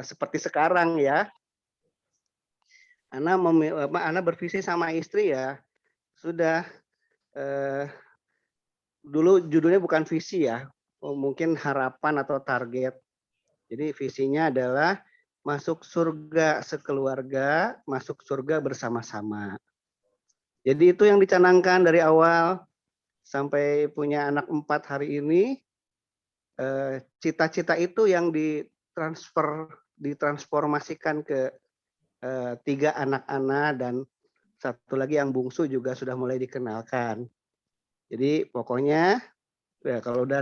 seperti sekarang ya. Ana bervisi sama istri ya, sudah, eee, dulu judulnya bukan visi ya, mungkin harapan atau target. Jadi visinya adalah masuk surga sekeluarga, masuk surga bersama-sama. Jadi itu yang dicanangkan dari awal sampai punya anak 4 hari ini, cita-cita itu yang ditransformasikan ke 3 anak-anak dan satu lagi yang bungsu juga sudah mulai dikenalkan. Jadi pokoknya ya kalau udah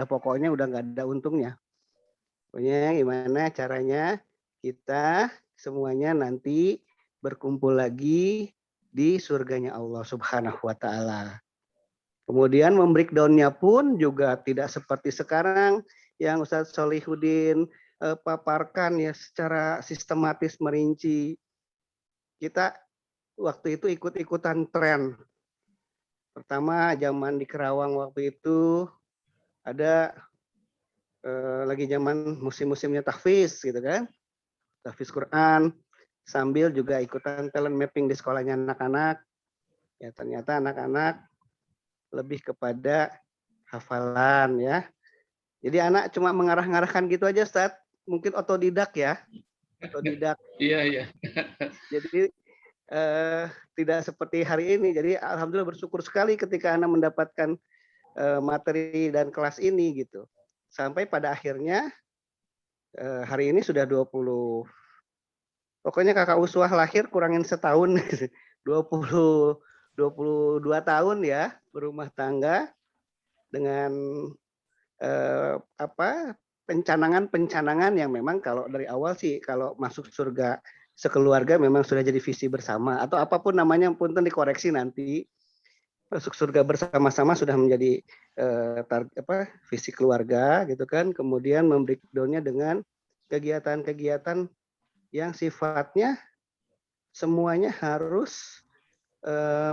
pokoknya udah nggak ada untungnya. Pokoknya gimana caranya kita semuanya nanti berkumpul lagi di surganya Allah Subhanahu wa taala. Kemudian membreakdown-nya pun juga tidak seperti sekarang yang Ustadz Solihuddin paparkan ya secara sistematis merinci. Kita waktu itu ikut-ikutan tren. Pertama zaman di Kerawang waktu itu ada lagi zaman musim-musimnya tahfiz gitu kan, tahfiz Quran, sambil juga ikutan talent mapping di sekolahnya anak-anak. Ya ternyata anak-anak lebih kepada hafalan ya. Jadi anak cuma mengarah-ngarahkan gitu aja, Ustaz. Mungkin otodidak ya, otodidak. Iya, iya. Jadi tidak seperti hari ini. Jadi alhamdulillah bersyukur sekali ketika anak mendapatkan materi dan kelas ini gitu. Sampai pada akhirnya hari ini sudah 20, pokoknya kakak Uswah lahir kurangin setahun, 22 tahun ya berumah tangga dengan pencanangan yang memang kalau dari awal sih kalau masuk surga sekeluarga memang sudah jadi visi bersama atau apapun namanya punten dikoreksi nanti. Masuk surga bersama-sama sudah menjadi visi keluarga gitu kan. Kemudian membreakdown-nya dengan kegiatan-kegiatan yang sifatnya semuanya harus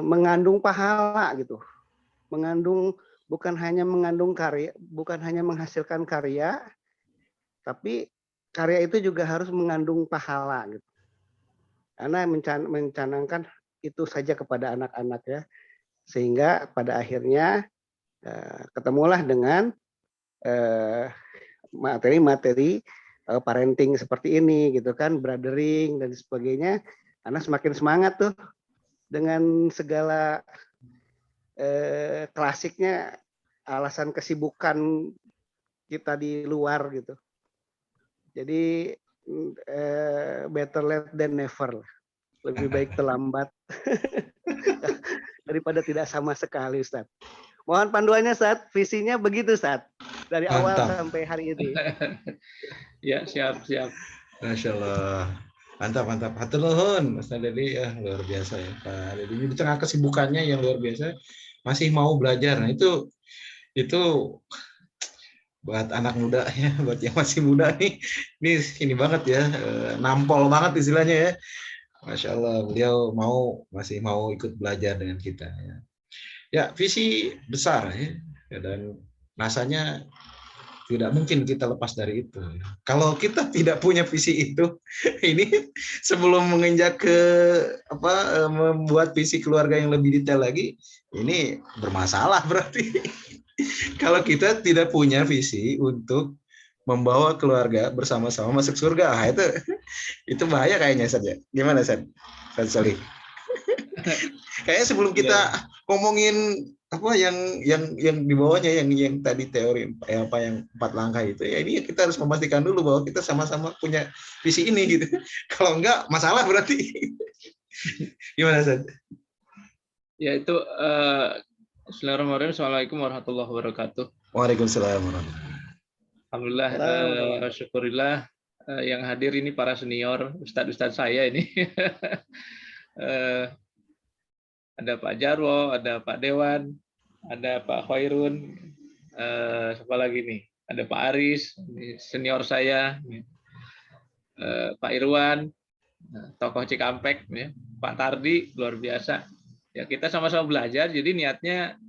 mengandung pahala gitu. Bukan hanya mengandung karya, bukan hanya menghasilkan karya, tapi karya itu juga harus mengandung pahala gitu. Karena mencanangkan itu saja kepada anak-anak ya. Sehingga pada akhirnya ketemulah dengan materi-materi parenting seperti ini gitu kan, brothering dan sebagainya. Anak semakin semangat tuh dengan segala klasiknya alasan kesibukan kita di luar gitu. Jadi better late than never. Lebih baik terlambat daripada tidak sama sekali, Ustaz. Mohon panduannya, Ustaz. Visinya begitu, Ustaz. Dari awal sampai hari ini. Ya, siap. Masya Allah. Mantap. Hatur nuhun, Mas Dedi ya, luar biasa ya Pak Dedi. Di tengah kesibukannya yang luar biasa masih mau belajar. Nah, itu buat anak muda ya, buat yang masih muda nih, ini banget ya, nampol banget istilahnya ya. Masya Allah, beliau masih mau ikut belajar dengan kita ya. Ya, visi besar ya, dan rasanya tidak mungkin kita lepas dari itu. Kalau kita tidak punya visi itu, ini sebelum menginjak ke membuat visi keluarga yang lebih detail lagi, ini bermasalah berarti. Kalau kita tidak punya visi untuk membawa keluarga bersama-sama masuk surga, itu bahaya kayaknya, Sad ya. Gimana, Sad? Sad Solih. Kayaknya sebelum kita ngomongin apa yang di bawahnya yang tadi teori yang 4 langkah itu ya, ini kita harus memastikan dulu bahwa kita sama-sama punya visi ini gitu. Kalau enggak masalah berarti. Gimana, Sad? Ya itu Bismillahirrahmanirrahim. Assalamualaikum warahmatullahi wabarakatuh. Waalaikumsalam warahmatullahi. Alhamdulillah, syukurillah yang hadir ini para senior, ustadz saya ini. Ada Pak Jarwo, ada Pak Dewan, ada Pak Khairun, siapa lagi nih? Ada Pak Aris, senior saya, Pak Irwan, tokoh Cikampek, ya. Pak Tardi, luar biasa. Ya, kita sama-sama belajar, jadi niatnya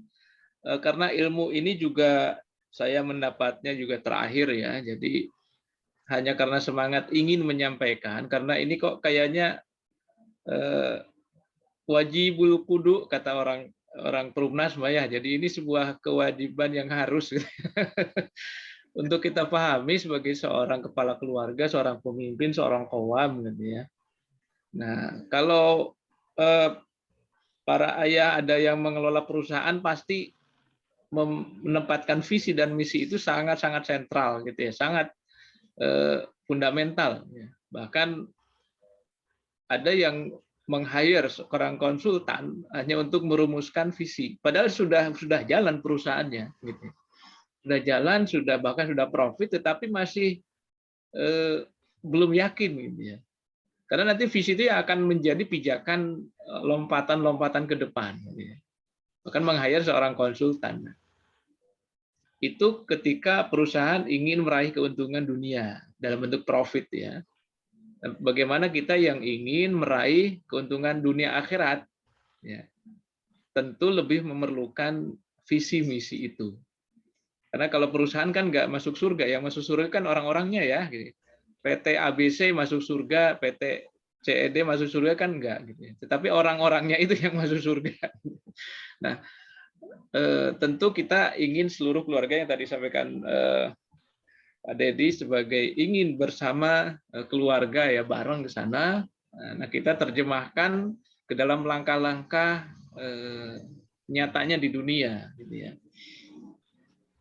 karena ilmu ini juga saya mendapatnya juga terakhir ya, jadi hanya karena semangat ingin menyampaikan, karena ini kok kayaknya wajibul kudu kata orang Perumnas ya. Jadi ini sebuah kewajiban yang harus untuk kita pahami sebagai seorang kepala keluarga, seorang pemimpin, seorang qawam gitu ya. Nah, kalau para ayah ada yang mengelola perusahaan pasti menempatkan visi dan misi itu sangat-sangat sentral gitu ya, sangat fundamental. Bahkan ada yang meng-hire seorang konsultan hanya untuk merumuskan visi. Padahal sudah jalan perusahaannya, gitu. Sudah jalan, bahkan sudah profit, tetapi masih belum yakin, gitu ya. Karena nanti visi itu akan menjadi pijakan lompatan-lompatan ke depan. Gitu ya. Bahkan meng-hire seorang konsultan. Itu ketika perusahaan ingin meraih keuntungan dunia dalam bentuk profit ya. Bagaimana kita yang ingin meraih keuntungan dunia akhirat, ya, tentu lebih memerlukan visi misi itu. Karena kalau perusahaan kan nggak masuk surga, yang masuk surga kan orang-orangnya ya. Gitu. PT ABC masuk surga, PT CED masuk surga kan enggak. Gitu. Tetapi orang-orangnya itu yang masuk surga. Nah, tentu kita ingin seluruh keluarga yang tadi sampaikan Pak Dedi sebagai ingin bersama keluarga ya bareng ke sana. Nah, kita terjemahkan ke dalam langkah-langkah nyatanya di dunia gitu ya.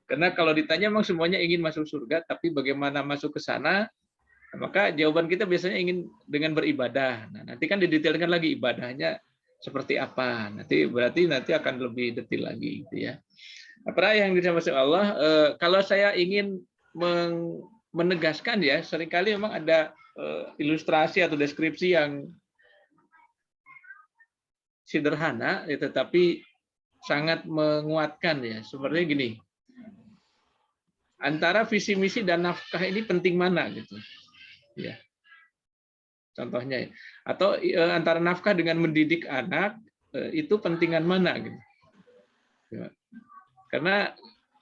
Karena kalau ditanya memang semuanya ingin masuk surga, tapi bagaimana masuk ke sana? Maka jawaban kita biasanya ingin dengan beribadah. Nah, nanti kan didetailkan lagi ibadahnya seperti apa. Berarti nanti akan lebih detail lagi gitu ya. Apa yang disampaikan Allah, kalau saya ingin menegaskan ya, seringkali memang ada ilustrasi atau deskripsi yang sederhana, ya, tetapi sangat menguatkan ya. Seperti gini, antara visi misi dan nafkah ini penting mana gitu, ya. Contohnya, atau antara nafkah dengan mendidik anak itu pentingan mana gitu. Ya. Karena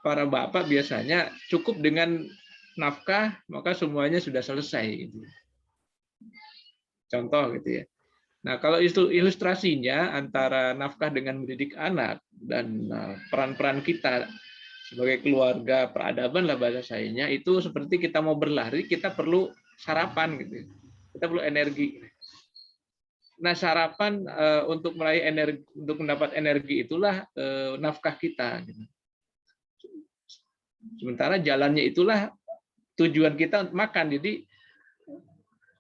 para bapak biasanya cukup dengan nafkah maka semuanya sudah selesai gitu. Contoh gitu ya. Nah, kalau itu ilustrasinya antara nafkah dengan mendidik anak dan peran-peran kita sebagai keluarga peradaban lah bahasa sayanya, itu seperti kita mau berlari, kita perlu sarapan gitu. Kita perlu energi. Nah, sarapan untuk meraih energi, untuk mendapat energi itulah nafkah kita gitu. Sementara jalannya itulah tujuan kita untuk makan. Jadi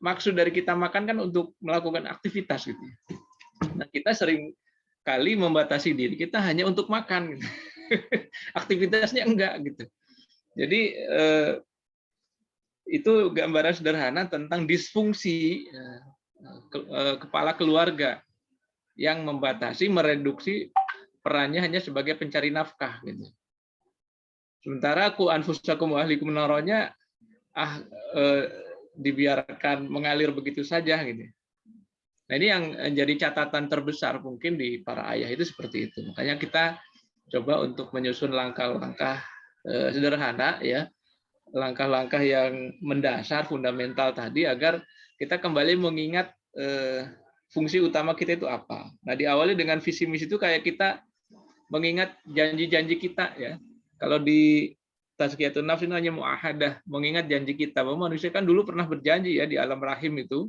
maksud dari kita makan kan untuk melakukan aktivitas gitu. Nah, kita sering kali membatasi diri kita hanya untuk makan gitu. Aktivitasnya enggak gitu. Jadi itu gambaran sederhana tentang disfungsi kepala keluarga yang membatasi, mereduksi perannya hanya sebagai pencari nafkah gitu. Sementara ku anfusakum wa ahlikum naronya dibiarkan mengalir begitu saja gitu. Nah, ini yang jadi catatan terbesar mungkin di para ayah itu seperti itu. Makanya kita coba untuk menyusun langkah-langkah sederhana ya, langkah-langkah yang mendasar fundamental tadi agar kita kembali mengingat fungsi utama kita itu apa. Nah, diawali dengan visi misi itu kayak kita mengingat janji-janji kita ya. Kalau di Tazkiyatun Nafs itu hanya muahadah, mengingat janji kita. Bahwa manusia kan dulu pernah berjanji ya di alam rahim itu,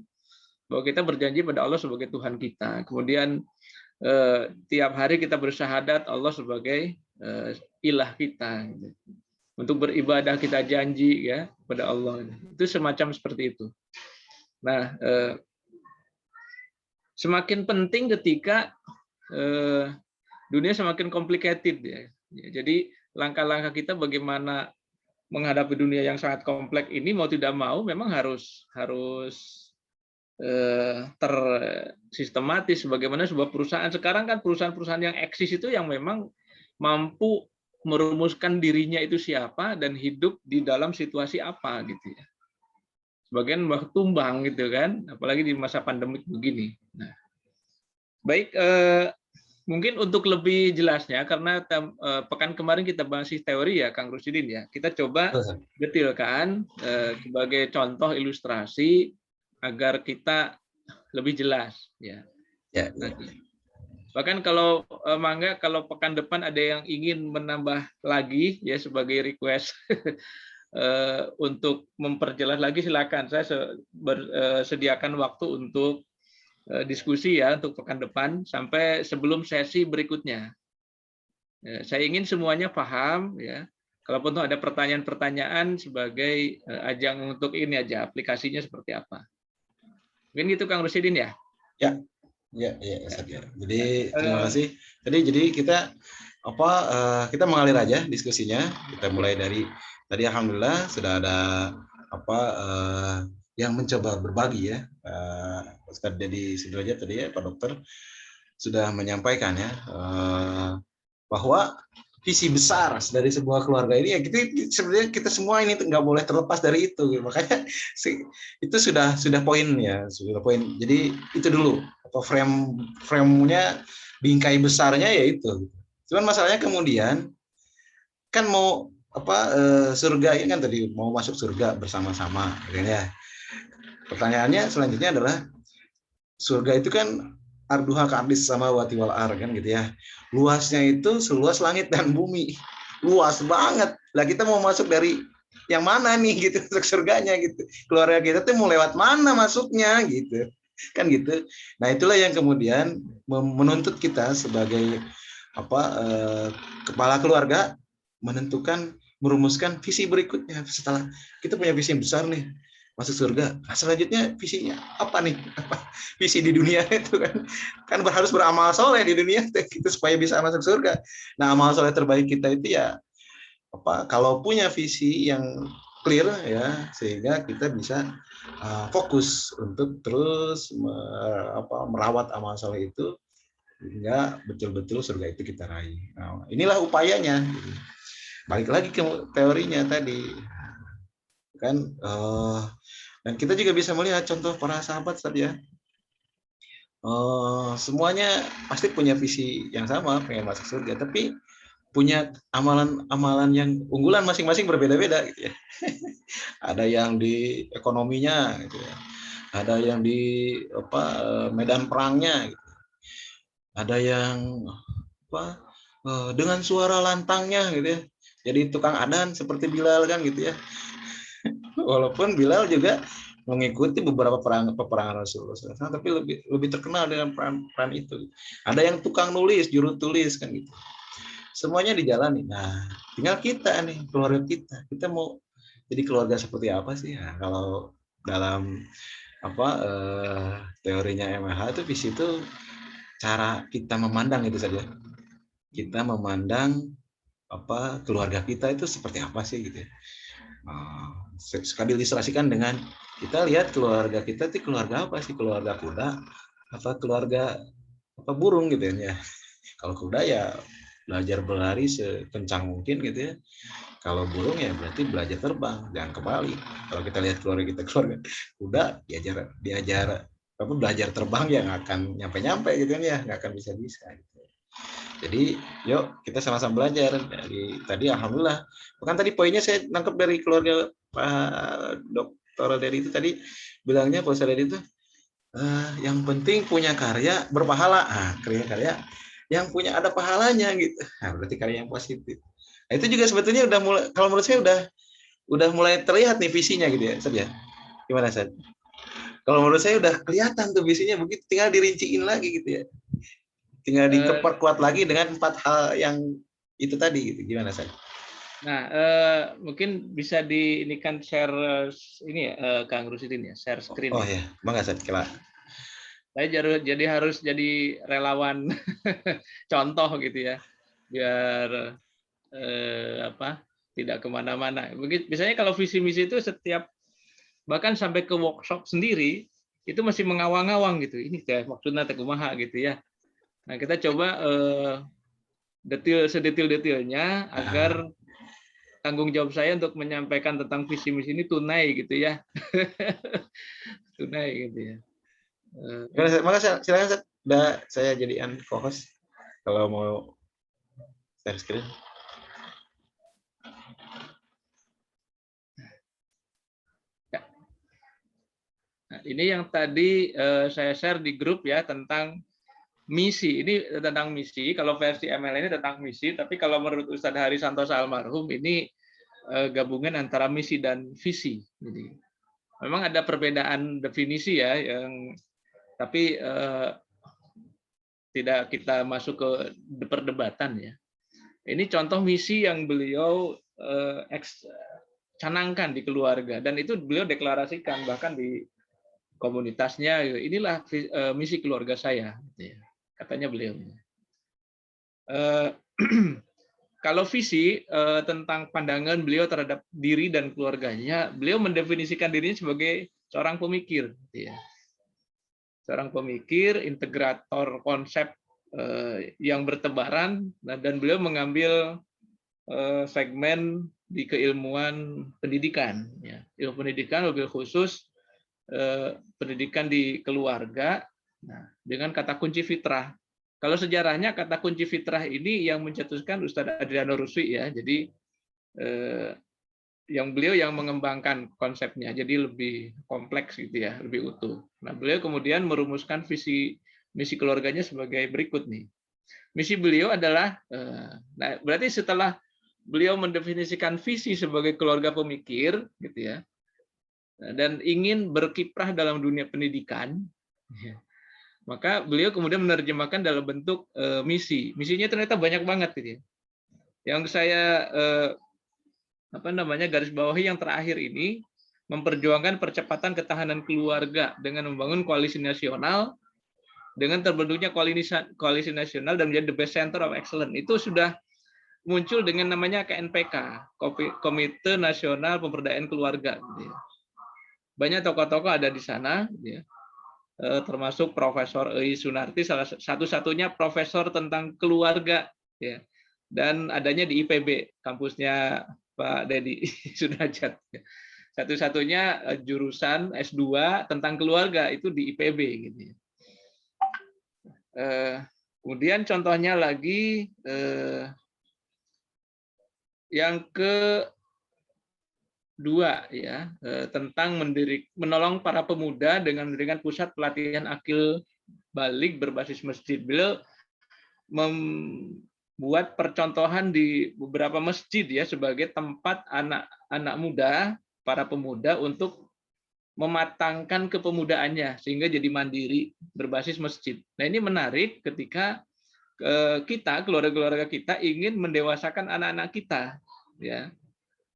bahwa kita berjanji pada Allah sebagai Tuhan kita. Kemudian tiap hari kita bersyahadat Allah sebagai ilah kita. Untuk beribadah kita janji ya pada Allah. Itu semacam seperti itu. Nah, semakin penting ketika dunia semakin complicated ya. Jadi langkah-langkah kita bagaimana menghadapi dunia yang sangat kompleks ini mau tidak mau memang harus tersistematis. Bagaimana sebuah perusahaan sekarang kan perusahaan-perusahaan yang eksis itu yang memang mampu merumuskan dirinya itu siapa dan hidup di dalam situasi apa gitu ya. Sebagian tumbang gitu kan, apalagi di masa pandemik begini. Nah, baik, Mungkin untuk lebih jelasnya, karena pekan kemarin kita bahas teori ya, Kang Rusidin ya. Kita coba detailkan sebagai contoh ilustrasi agar kita lebih jelas ya. Ya, ya. Nanti. Bahkan kalau Mangga, kalau pekan depan ada yang ingin menambah lagi ya sebagai request untuk memperjelas lagi, silakan. Saya sediakan waktu untuk diskusi ya untuk pekan depan sampai sebelum sesi berikutnya. Saya ingin semuanya paham ya. Kalaupun ada pertanyaan-pertanyaan sebagai ajang untuk ini aja, aplikasinya seperti apa. Mungkin gitu Kang Rusidin ya. Ya, ya, ya, Ustaz, ya. Jadi terima kasih. Jadi kita kita mengalir aja diskusinya. Kita mulai dari tadi alhamdulillah sudah ada yang mencoba berbagi ya. Ustaz Dedi Sudrajat tadi ya, Pak Dokter sudah menyampaikan ya bahwa visi besar dari sebuah keluarga ini ya sebenarnya kita semua ini nggak boleh terlepas dari itu. Makanya itu sudah poin ya, sudah poin. Jadi itu dulu frame-nya, bingkai besarnya ya itu. Cuman masalahnya kemudian kan mau surga ini kan tadi mau masuk surga bersama-sama ya. Pertanyaannya selanjutnya adalah surga itu kan arduha ka'ardis samawati wal ar kan gitu ya. Luasnya itu seluas langit dan bumi. Luas banget. Lah kita mau masuk dari yang mana nih gitu untuk surganya gitu. Keluarga kita tuh mau lewat mana masuknya gitu. Kan gitu. Nah, itulah yang kemudian menuntut kita sebagai kepala keluarga merumuskan visi berikutnya. Setelah kita punya visi yang besar nih, masuk surga. Nah, selanjutnya visinya apa nih? Visi di dunia itu kan harus beramal soleh di dunia gitu, supaya bisa masuk surga. Nah, amal soleh terbaik kita itu ya kalau punya visi yang clear ya, sehingga kita bisa fokus untuk terus merawat amal soleh itu hingga betul-betul surga itu kita raih. Nah, inilah upayanya. Balik lagi ke teorinya tadi kan. Dan kita juga bisa melihat contoh para sahabat tadi ya. Semuanya pasti punya visi yang sama, pengen masuk surga, tapi punya amalan-amalan yang unggulan masing-masing berbeda-beda gitu ya. Ada yang di ekonominya gitu ya. Ada yang di medan perangnya gitu. Ada yang dengan suara lantangnya gitu ya. Jadi tukang adzan seperti Bilal kan gitu ya. Walaupun Bilal juga mengikuti beberapa peperangan Rasulullah SAW, tapi lebih terkenal dengan peran itu. Ada yang tukang nulis, juru tulis kan gitu. Semuanya dijalani. Nah, tinggal kita nih, keluarga kita mau jadi keluarga seperti apa sih? Nah, kalau dalam teorinya MH itu visi itu cara kita memandang itu saja. Kita memandang keluarga kita itu seperti apa sih gitu ya. Sekali diilustrasikan dengan kita lihat keluarga kita itu keluarga apa sih, keluarga kuda keluarga burung gitu ya. Kalau kuda ya belajar berlari sekencang mungkin gitu ya. Kalau burung ya berarti belajar terbang, jangan kebalik. Kalau kita lihat keluarga kita keluarga kuda diajar belajar terbang ya nggak akan nyampe gitu kan ya, nggak akan bisa gitu. Jadi yuk kita sama-sama belajar dari tadi alhamdulillah. Bahkan tadi poinnya saya nangkep dari keluarga Pak Dr. Dedi itu tadi bilangnya Pak Dedi itu yang penting punya karya berpahala. Karya yang punya ada pahalanya gitu. Nah, berarti karya yang positif. Nah, itu juga sebetulnya udah mulai, kalau menurut saya udah mulai terlihat nih visinya gitu ya, Ustaz ya. Gimana, Ustaz? Kalau menurut saya udah kelihatan tuh visinya, begitu tinggal dirinciin lagi gitu ya. Tinggal diperkuat lagi dengan 4 hal yang itu tadi gitu. Gimana, Ustaz? Nah, mungkin bisa diinikan share ini ya, Kang Rusidin ya, share screen. Oh ya, Bang Ustaz, kira. Saya jadi harus jadi relawan contoh gitu ya, biar tidak kemana-mana. Biasanya kalau visi misi itu setiap bahkan sampai ke workshop sendiri itu masih mengawang-awang gitu. Ini kayak maksudnya kumaha gitu ya. Nah, kita coba sedetil-detilnya agar tanggung jawab saya untuk menyampaikan tentang visi misi ini tunai gitu ya. Tunai gitu ya. Makasih, silakan Ustaz. Udah saya jadikan co-host. Kalau mau share screen. Nah, ini yang tadi saya share di grup ya tentang misi. Ini tentang misi. Kalau versi ML ini tentang misi, tapi kalau menurut Ustadz Hari Santosa almarhum ini gabungan antara misi dan visi. Jadi memang ada perbedaan definisi ya, tapi tidak kita masuk ke perdebatan ya. Ini contoh misi yang beliau canangkan di keluarga dan itu beliau deklarasikan bahkan di komunitasnya. Inilah misi keluarga saya, katanya beliau. Kalau visi tentang pandangan beliau terhadap diri dan keluarganya, beliau mendefinisikan dirinya sebagai seorang pemikir, seorang pemikir, integrator konsep yang bertebaran, dan beliau mengambil segmen di keilmuan pendidikan, ilmu pendidikan lebih khusus pendidikan di keluarga, dengan kata kunci fitrah. Kalau sejarahnya kata kunci fitrah ini yang mencetuskan Ustadz Adriano Ruswi ya, jadi beliau yang mengembangkan konsepnya, jadi lebih kompleks gitu ya, lebih utuh. Nah, beliau kemudian merumuskan visi misi keluarganya sebagai berikut nih. Misi beliau adalah, nah berarti setelah beliau mendefinisikan visi sebagai keluarga pemikir, gitu ya, dan ingin berkiprah dalam dunia pendidikan, maka beliau kemudian menerjemahkan dalam bentuk misi. Misinya ternyata banyak banget, gitu ya. Yang saya garis bawahi yang terakhir ini, memperjuangkan percepatan ketahanan keluarga dengan membangun koalisi nasional, dengan terbentuknya koalisi nasional dan menjadi the best center of excellence. Itu sudah muncul dengan namanya KNPK, Komite Nasional Pemberdayaan Keluarga. Banyak tokoh-tokoh ada di sana, termasuk Profesor Ei Sunarti, salah satu-satunya profesor tentang keluarga, dan adanya di IPB, kampusnya Pak Dedi Sunajat. Satu-satunya jurusan S2 tentang keluarga itu di IPB. Gitu. Kemudian contohnya lagi yang kedua ya, tentang menolong para pemuda dengan mendirikan pusat pelatihan akil balik berbasis masjid. Beliau membuat percontohan di beberapa masjid ya sebagai tempat anak-anak muda, para pemuda untuk mematangkan kepemudaannya sehingga jadi mandiri berbasis masjid. Nah, ini menarik ketika kita, keluarga-keluarga kita ingin mendewasakan anak-anak kita, ya.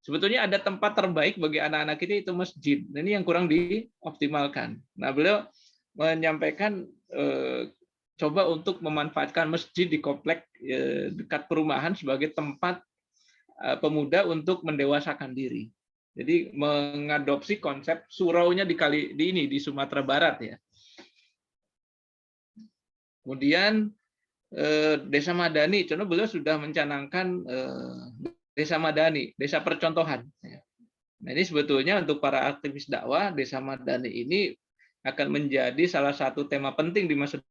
Sebetulnya ada tempat terbaik bagi anak-anak kita itu masjid. Nah, ini yang kurang dioptimalkan. Nah, beliau menyampaikan coba untuk memanfaatkan masjid di komplek dekat perumahan sebagai tempat pemuda untuk mendewasakan diri. Jadi mengadopsi konsep suraunya di Sumatera Barat ya. Kemudian Desa Madani, contoh beliau sudah mencanangkan Desa Madani, desa percontohan. Nah, ini sebetulnya untuk para aktivis dakwah, Desa Madani ini akan menjadi salah satu tema penting di masa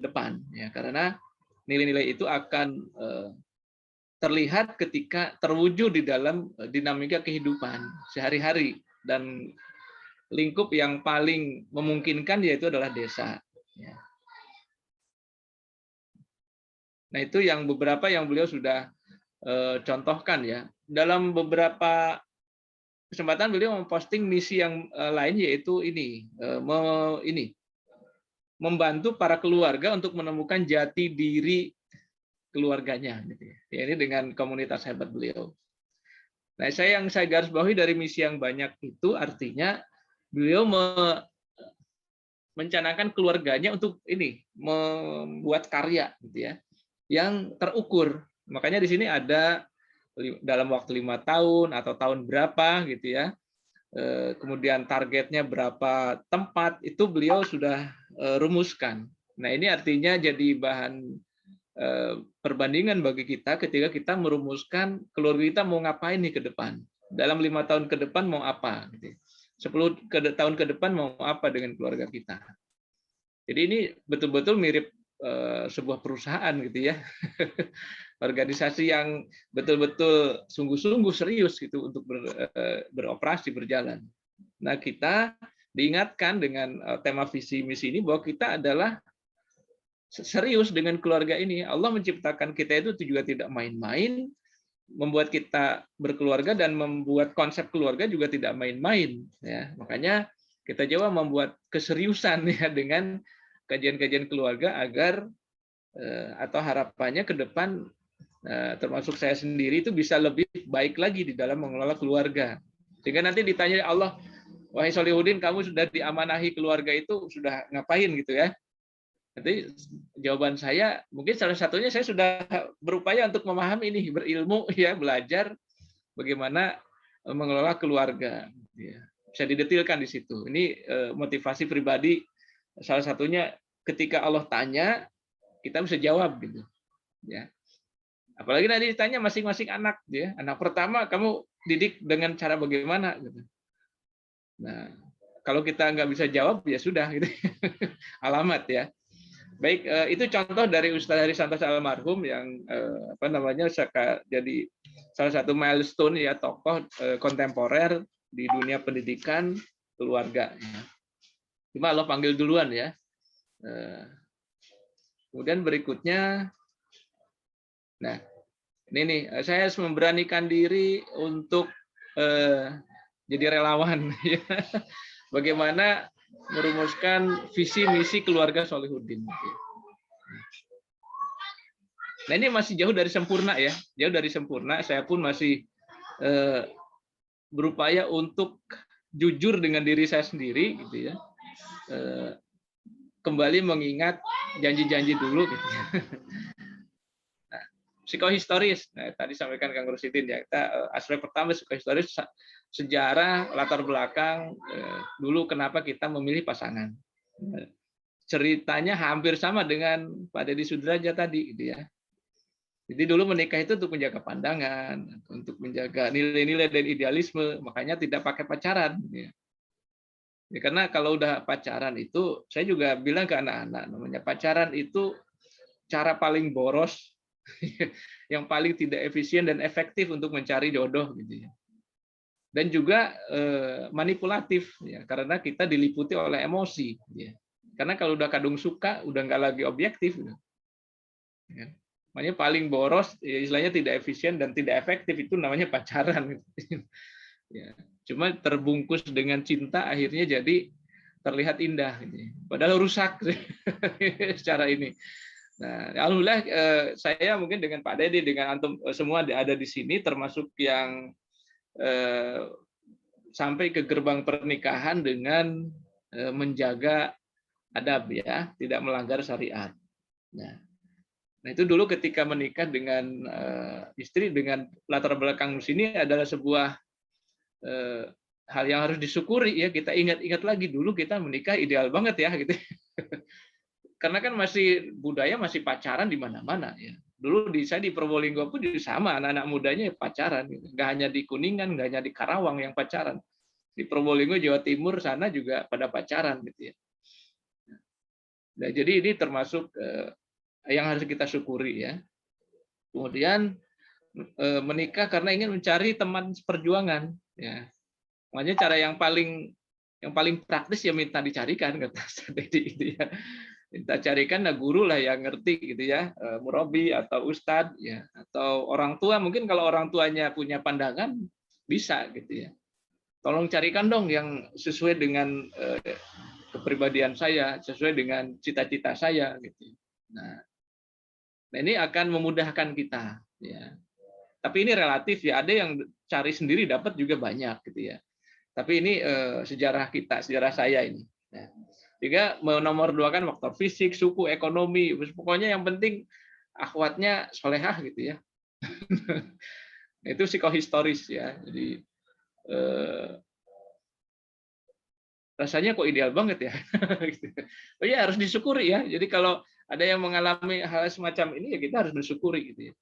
depan, ya, karena nilai-nilai itu akan terlihat ketika terwujud di dalam dinamika kehidupan sehari-hari, dan lingkup yang paling memungkinkan yaitu adalah desa. Ya. Nah, itu yang beberapa yang beliau sudah contohkan ya. Dalam beberapa kesempatan beliau memposting misi yang lain, yaitu membantu para keluarga untuk menemukan jati diri keluarganya. Ya, ini dengan komunitas hebat beliau. Nah, yang saya garis bawahi dari misi yang banyak itu artinya beliau mencanangkan keluarganya untuk membuat karya, gitu ya, yang terukur. Makanya di sini ada dalam waktu 5 tahun atau tahun berapa gitu ya. Kemudian targetnya berapa tempat itu beliau sudah rumuskan. Nah, ini artinya jadi bahan perbandingan bagi kita ketika kita merumuskan keluarga kita mau ngapain nih ke depan. Dalam 5 tahun ke depan mau apa gitu. 10 tahun ke depan mau apa dengan keluarga kita. Jadi ini betul-betul mirip sebuah perusahaan gitu ya. Organisasi yang betul-betul sungguh-sungguh serius gitu untuk beroperasi, berjalan. Nah, kita diingatkan dengan tema visi misi ini bahwa kita adalah serius dengan keluarga ini. Allah menciptakan kita itu juga tidak main-main, membuat kita berkeluarga dan membuat konsep keluarga juga tidak main-main. Ya, makanya kita coba membuat keseriusan ya dengan kajian-kajian keluarga agar atau harapannya ke depan termasuk saya sendiri itu bisa lebih baik lagi di dalam mengelola keluarga. Sehingga nanti ditanya Allah, wahai Solihuddin, kamu sudah diamanahi keluarga itu sudah ngapain gitu ya? Nanti jawaban saya mungkin salah satunya saya sudah berupaya untuk memahami ini, berilmu ya, belajar bagaimana mengelola keluarga. Ya, bisa didetilkan di situ. Ini motivasi pribadi salah satunya ketika Allah tanya kita bisa jawab gitu. Ya. Apalagi nanti ditanya masing-masing anak, ya. Anak pertama kamu didik dengan cara bagaimana? Gitu. Nah, kalau kita nggak bisa jawab ya sudah, gitu. Alamat ya. Baik, itu contoh dari Ustaz Haris Santosa almarhum yang jadi salah satu milestone ya, tokoh kontemporer di dunia pendidikan keluarga. Cuma Allah panggil duluan ya. Kemudian berikutnya, nah ini nih, saya harus memberanikan diri untuk jadi relawan. Bagaimana merumuskan visi misi keluarga Solihuddin. Nah ini masih jauh dari sempurna ya, jauh dari sempurna. Saya pun masih berupaya untuk jujur dengan diri saya sendiri, gitu ya. Kembali mengingat janji-janji dulu, gitu ya. Nah, psikohistoris, nah, tadi sampaikan Kang Rosidin ya. Kita aspek pertama psikohistoris, sejarah latar belakang dulu kenapa kita memilih pasangan. Ceritanya hampir sama dengan Pak Deddy Sudrajat tadi, gitu ya. Jadi dulu menikah itu untuk menjaga pandangan, untuk menjaga nilai-nilai dan idealisme, makanya tidak pakai pacaran. Ya, karena kalau udah pacaran itu, saya juga bilang ke anak-anak, namanya pacaran itu cara paling boros, yang paling tidak efisien dan efektif untuk mencari jodoh, gitu ya. Dan juga manipulatif, ya, karena kita diliputi oleh emosi. Ya. Karena kalau udah kadung suka, udah nggak lagi objektif. Ya. Makanya paling boros, ya, istilahnya tidak efisien dan tidak efektif, itu namanya pacaran. Ya. Cuma terbungkus dengan cinta, akhirnya jadi terlihat indah. Padahal rusak secara ini. Nah, alhamdulillah saya mungkin dengan Pak Deddy, dengan antum semua ada di sini, termasuk yang sampai ke gerbang pernikahan dengan menjaga adab ya, tidak melanggar syariat. Nah itu dulu ketika menikah dengan istri dengan latar belakang sini adalah sebuah hal yang harus disyukuri ya. Kita ingat-ingat lagi dulu kita menikah ideal banget ya gitu. Karena kan masih budaya masih pacaran di mana-mana ya. Dulu saya di Probolinggo pun sama, anak-anak mudanya pacaran. Nggak hanya di Kuningan, nggak hanya di Karawang yang pacaran. Di Probolinggo, Jawa Timur sana juga pada pacaran gitu ya. Nah, jadi ini termasuk yang harus kita syukuri ya. Kemudian menikah karena ingin mencari teman seperjuangan ya. Makanya cara yang paling praktis ya minta dicarikan, kata Deddy itu ya. Kita carikan guru lah yang ngerti gitu ya, murabi atau ustadz ya, atau orang tua. Mungkin kalau orang tuanya punya pandangan bisa gitu ya. Tolong carikan dong yang sesuai dengan kepribadian saya, sesuai dengan cita-cita saya gitu. Nah ini akan memudahkan kita ya. Tapi ini relatif ya, ada yang cari sendiri dapat juga banyak gitu ya. Tapi ini sejarah kita, sejarah saya ini. Nah, juga menomorduakan faktor fisik, suku, ekonomi, pokoknya yang penting akhwatnya solehah gitu ya. Itu psikohistoris ya. Jadi rasanya kok ideal banget ya. Oh ya harus disyukuri ya. Jadi kalau ada yang mengalami hal semacam ini ya kita harus bersyukuri gitu ya.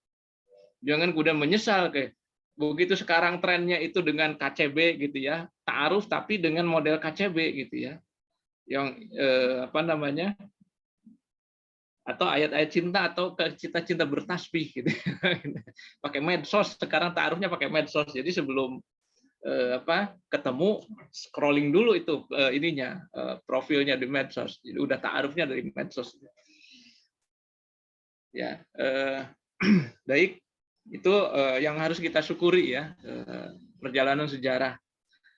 Jangan kemudian menyesal kayak begitu sekarang trennya itu dengan KCB gitu ya, ta'aruf tapi dengan model KCB gitu ya. Yang atau ayat-ayat cinta atau cinta-cinta bertasbih gitu. Pakai medsos, sekarang taarufnya pakai medsos. Jadi sebelum ketemu, scrolling dulu itu ininya profilnya di medsos. Jadi udah taarufnya dari medsos. Ya, baik, itu yang harus kita syukuri ya, perjalanan sejarah.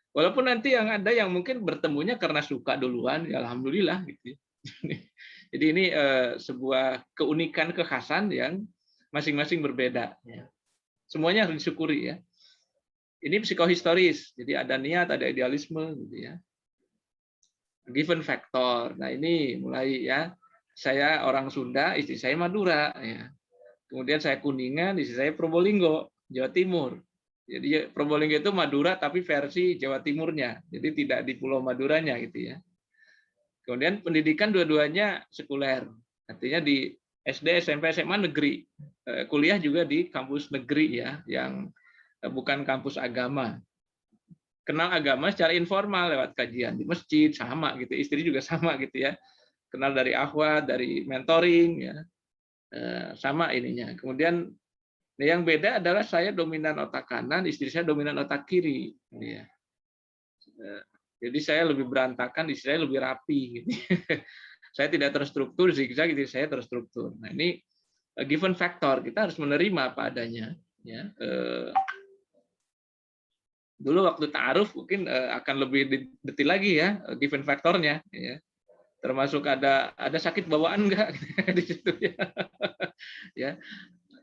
Walaupun nanti yang ada yang mungkin bertemunya karena suka duluan, ya alhamdulillah gitu. Jadi ini sebuah keunikan, kekhasan yang masing-masing berbeda. Semuanya harus disyukuri ya. Ini psikohistoris, jadi ada niat, ada idealisme, gitu ya. Given factor. Nah ini mulai ya. Saya orang Sunda, istri saya Madura. Ya. Kemudian saya Kuningan, istri saya Probolinggo, Jawa Timur. Jadi Probolinggo itu Madura tapi versi Jawa Timurnya. Jadi tidak di Pulau Maduranya gitu ya. Kemudian pendidikan dua-duanya sekuler. Artinya di SD, SMP, SMA negeri. Kuliah juga di kampus negeri ya, yang bukan kampus agama. Kenal agama secara informal lewat kajian di masjid sama gitu. Istri juga sama gitu ya. Kenal dari akhwat, dari mentoring ya. Sama ininya. Kemudian yang beda adalah saya dominan otak kanan, istri saya dominan otak kiri. Ya. Jadi saya lebih berantakan, istri saya lebih rapi. Gitu. Saya tidak terstruktur, zigzag, istri saya terstruktur. Nah ini given factor, kita harus menerima apa adanya. Ya. Dulu waktu ta'aruf mungkin akan lebih detail lagi ya, given faktornya. Ya. Termasuk ada sakit bawaan enggak di situ ya. Ya.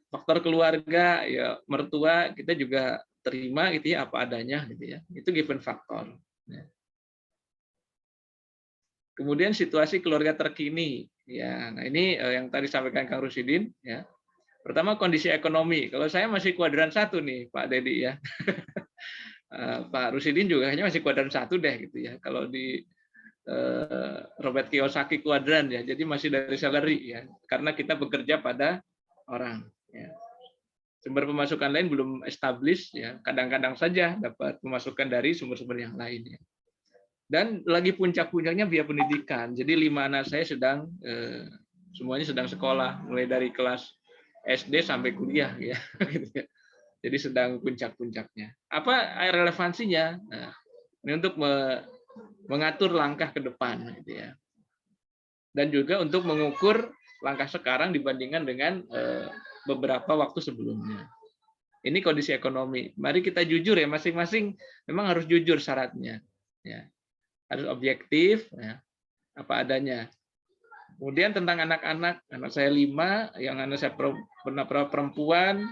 Faktor keluarga, ya mertua kita juga terima gitu ya apa adanya gitu ya. Itu given faktor. Ya. Kemudian situasi keluarga terkini. Ya, nah ini yang tadi sampaikan Kang Rusidin. Ya. Pertama kondisi ekonomi. Kalau saya masih kuadran 1 nih, Pak Dedi ya. Pak Rusidin juga hanya masih kuadran 1 deh gitu ya. Kalau di Robert Kiyosaki kuadran ya. Jadi masih dari salary ya. Karena kita bekerja pada orang. Ya. Sumber pemasukan lain belum established ya. Kadang-kadang saja dapat pemasukan dari sumber-sumber yang lain ya. Dan lagi puncak-puncaknya biaya pendidikan. Jadi 5 anak saya sedang semuanya sedang sekolah, mulai dari kelas SD sampai kuliah ya. Jadi sedang puncak-puncaknya. Apa relevansinya? Nah, ini untuk mengatur langkah ke depan gitu ya. Dan juga untuk mengukur langkah sekarang dibandingkan dengan beberapa waktu sebelumnya. Ini kondisi ekonomi. Mari kita jujur ya, masing-masing memang harus jujur syaratnya. Ya. Harus objektif, ya, apa adanya. Kemudian tentang anak-anak, anak saya 5, yang anak saya pernah perempuan,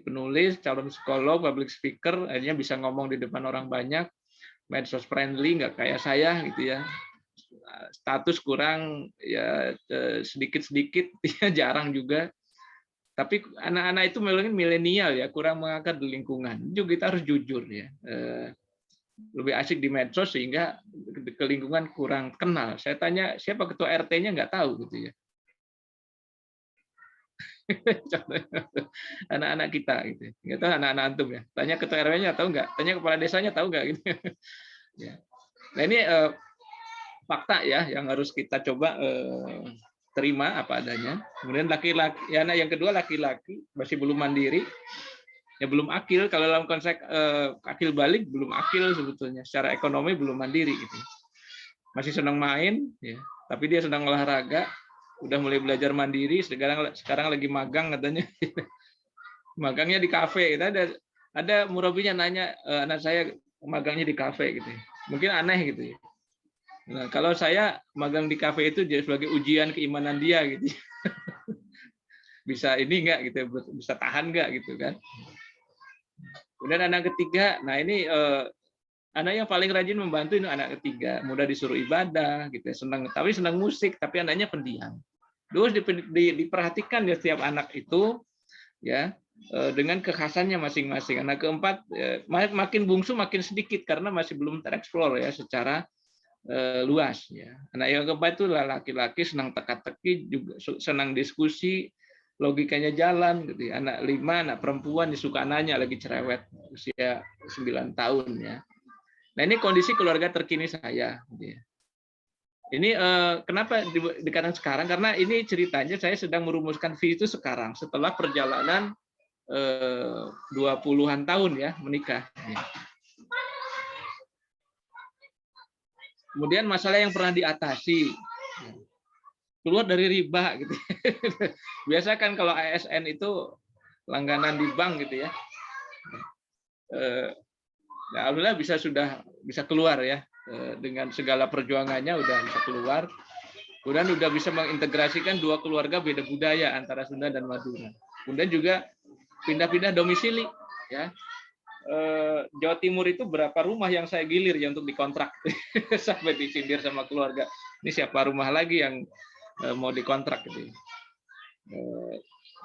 penulis, calon psikolog, public speaker, akhirnya bisa ngomong di depan orang banyak, medsos friendly, nggak kayak saya gitu ya. Status kurang ya sedikit-sedikit, ya, jarang juga. Tapi anak-anak itu milenial ya, kurang mengakar di lingkungan. Juga kita harus jujur ya. Lebih asik di medsos sehingga ke lingkungan kurang kenal. Saya tanya siapa ketua RT-nya nggak tahu gitu ya. Anak-anak kita gitu. Nggak tahu anak-anak antum ya. Tanya ketua RW-nya tahu nggak? Tanya kepala desanya tahu nggak gitu. Ya. Nah ini fakta ya yang harus kita coba terima apa adanya. Kemudian laki-laki, ya, anak yang kedua laki-laki masih belum mandiri. Ya belum akil, kalau dalam konsep akil balik belum akil sebetulnya, secara ekonomi belum mandiri gitu. Masih senang main ya, tapi dia sedang olahraga, udah mulai belajar mandiri, sekarang lagi magang katanya. Magangnya di kafe. Ada murabinya nanya, anak saya magangnya di kafe gitu. Mungkin aneh gitu ya. Nah, kalau saya magang di kafe itu jadi sebagai ujian keimanan dia gitu. Bisa ini enggak gitu, bisa tahan enggak gitu kan. Kemudian anak ketiga, nah ini anak yang paling rajin membantu ini anak ketiga, mudah disuruh ibadah, gitu, tapi senang musik, tapi anaknya pendiam. Terus diperhatikan ya setiap anak itu, ya dengan kekhasannya masing-masing. Anak keempat makin bungsu makin sedikit karena masih belum tereksplor ya secara luas. Ya. Anak yang keempat itu laki-laki senang teka-teki, juga senang diskusi. Logikanya jalan gitu ya. Anak 5, anak perempuan suka nanya lagi cerewet usia 9 tahun ya. Nah ini kondisi keluarga terkini saya gitu ya. Ini kenapa dikatakan sekarang? Karena ini ceritanya saya sedang merumuskan fee itu sekarang setelah perjalanan 20-an tahun ya menikah. Kemudian masalah yang pernah diatasi, keluar dari riba gitu. Biasa kan kalau ASN itu langganan di bank gitu ya. Alhamdulillah sudah bisa keluar ya, dengan segala perjuangannya udah bisa keluar. Kemudian udah bisa mengintegrasikan dua keluarga beda budaya antara Sunda dan Madura. Kemudian juga pindah-pindah domisili ya. Jawa Timur itu berapa rumah yang saya gilir ya untuk dikontrak sampai disindir sama keluarga. Ini siapa rumah lagi yang mau dikontrak gitu.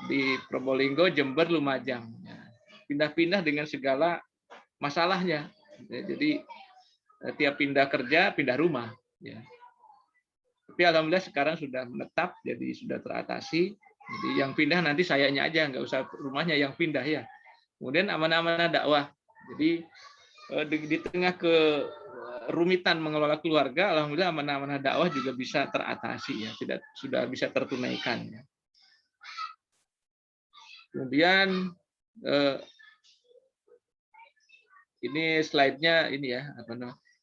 Di Probolinggo, Jember, Lumajang. Pindah-pindah dengan segala masalahnya. Jadi tiap pindah kerja, pindah rumah. Ya. Tapi alhamdulillah sekarang sudah menetap, jadi sudah teratasi. Jadi yang pindah nanti sayanya aja, nggak usah rumahnya yang pindah ya. Kemudian amanah-amanah dakwah. Jadi di tengah kerumitan mengelola keluarga, alhamdulillah amanah-amanah dakwah juga bisa teratasi ya, sudah bisa tertunaikan ya. Kemudian ini slide-nya ini ya,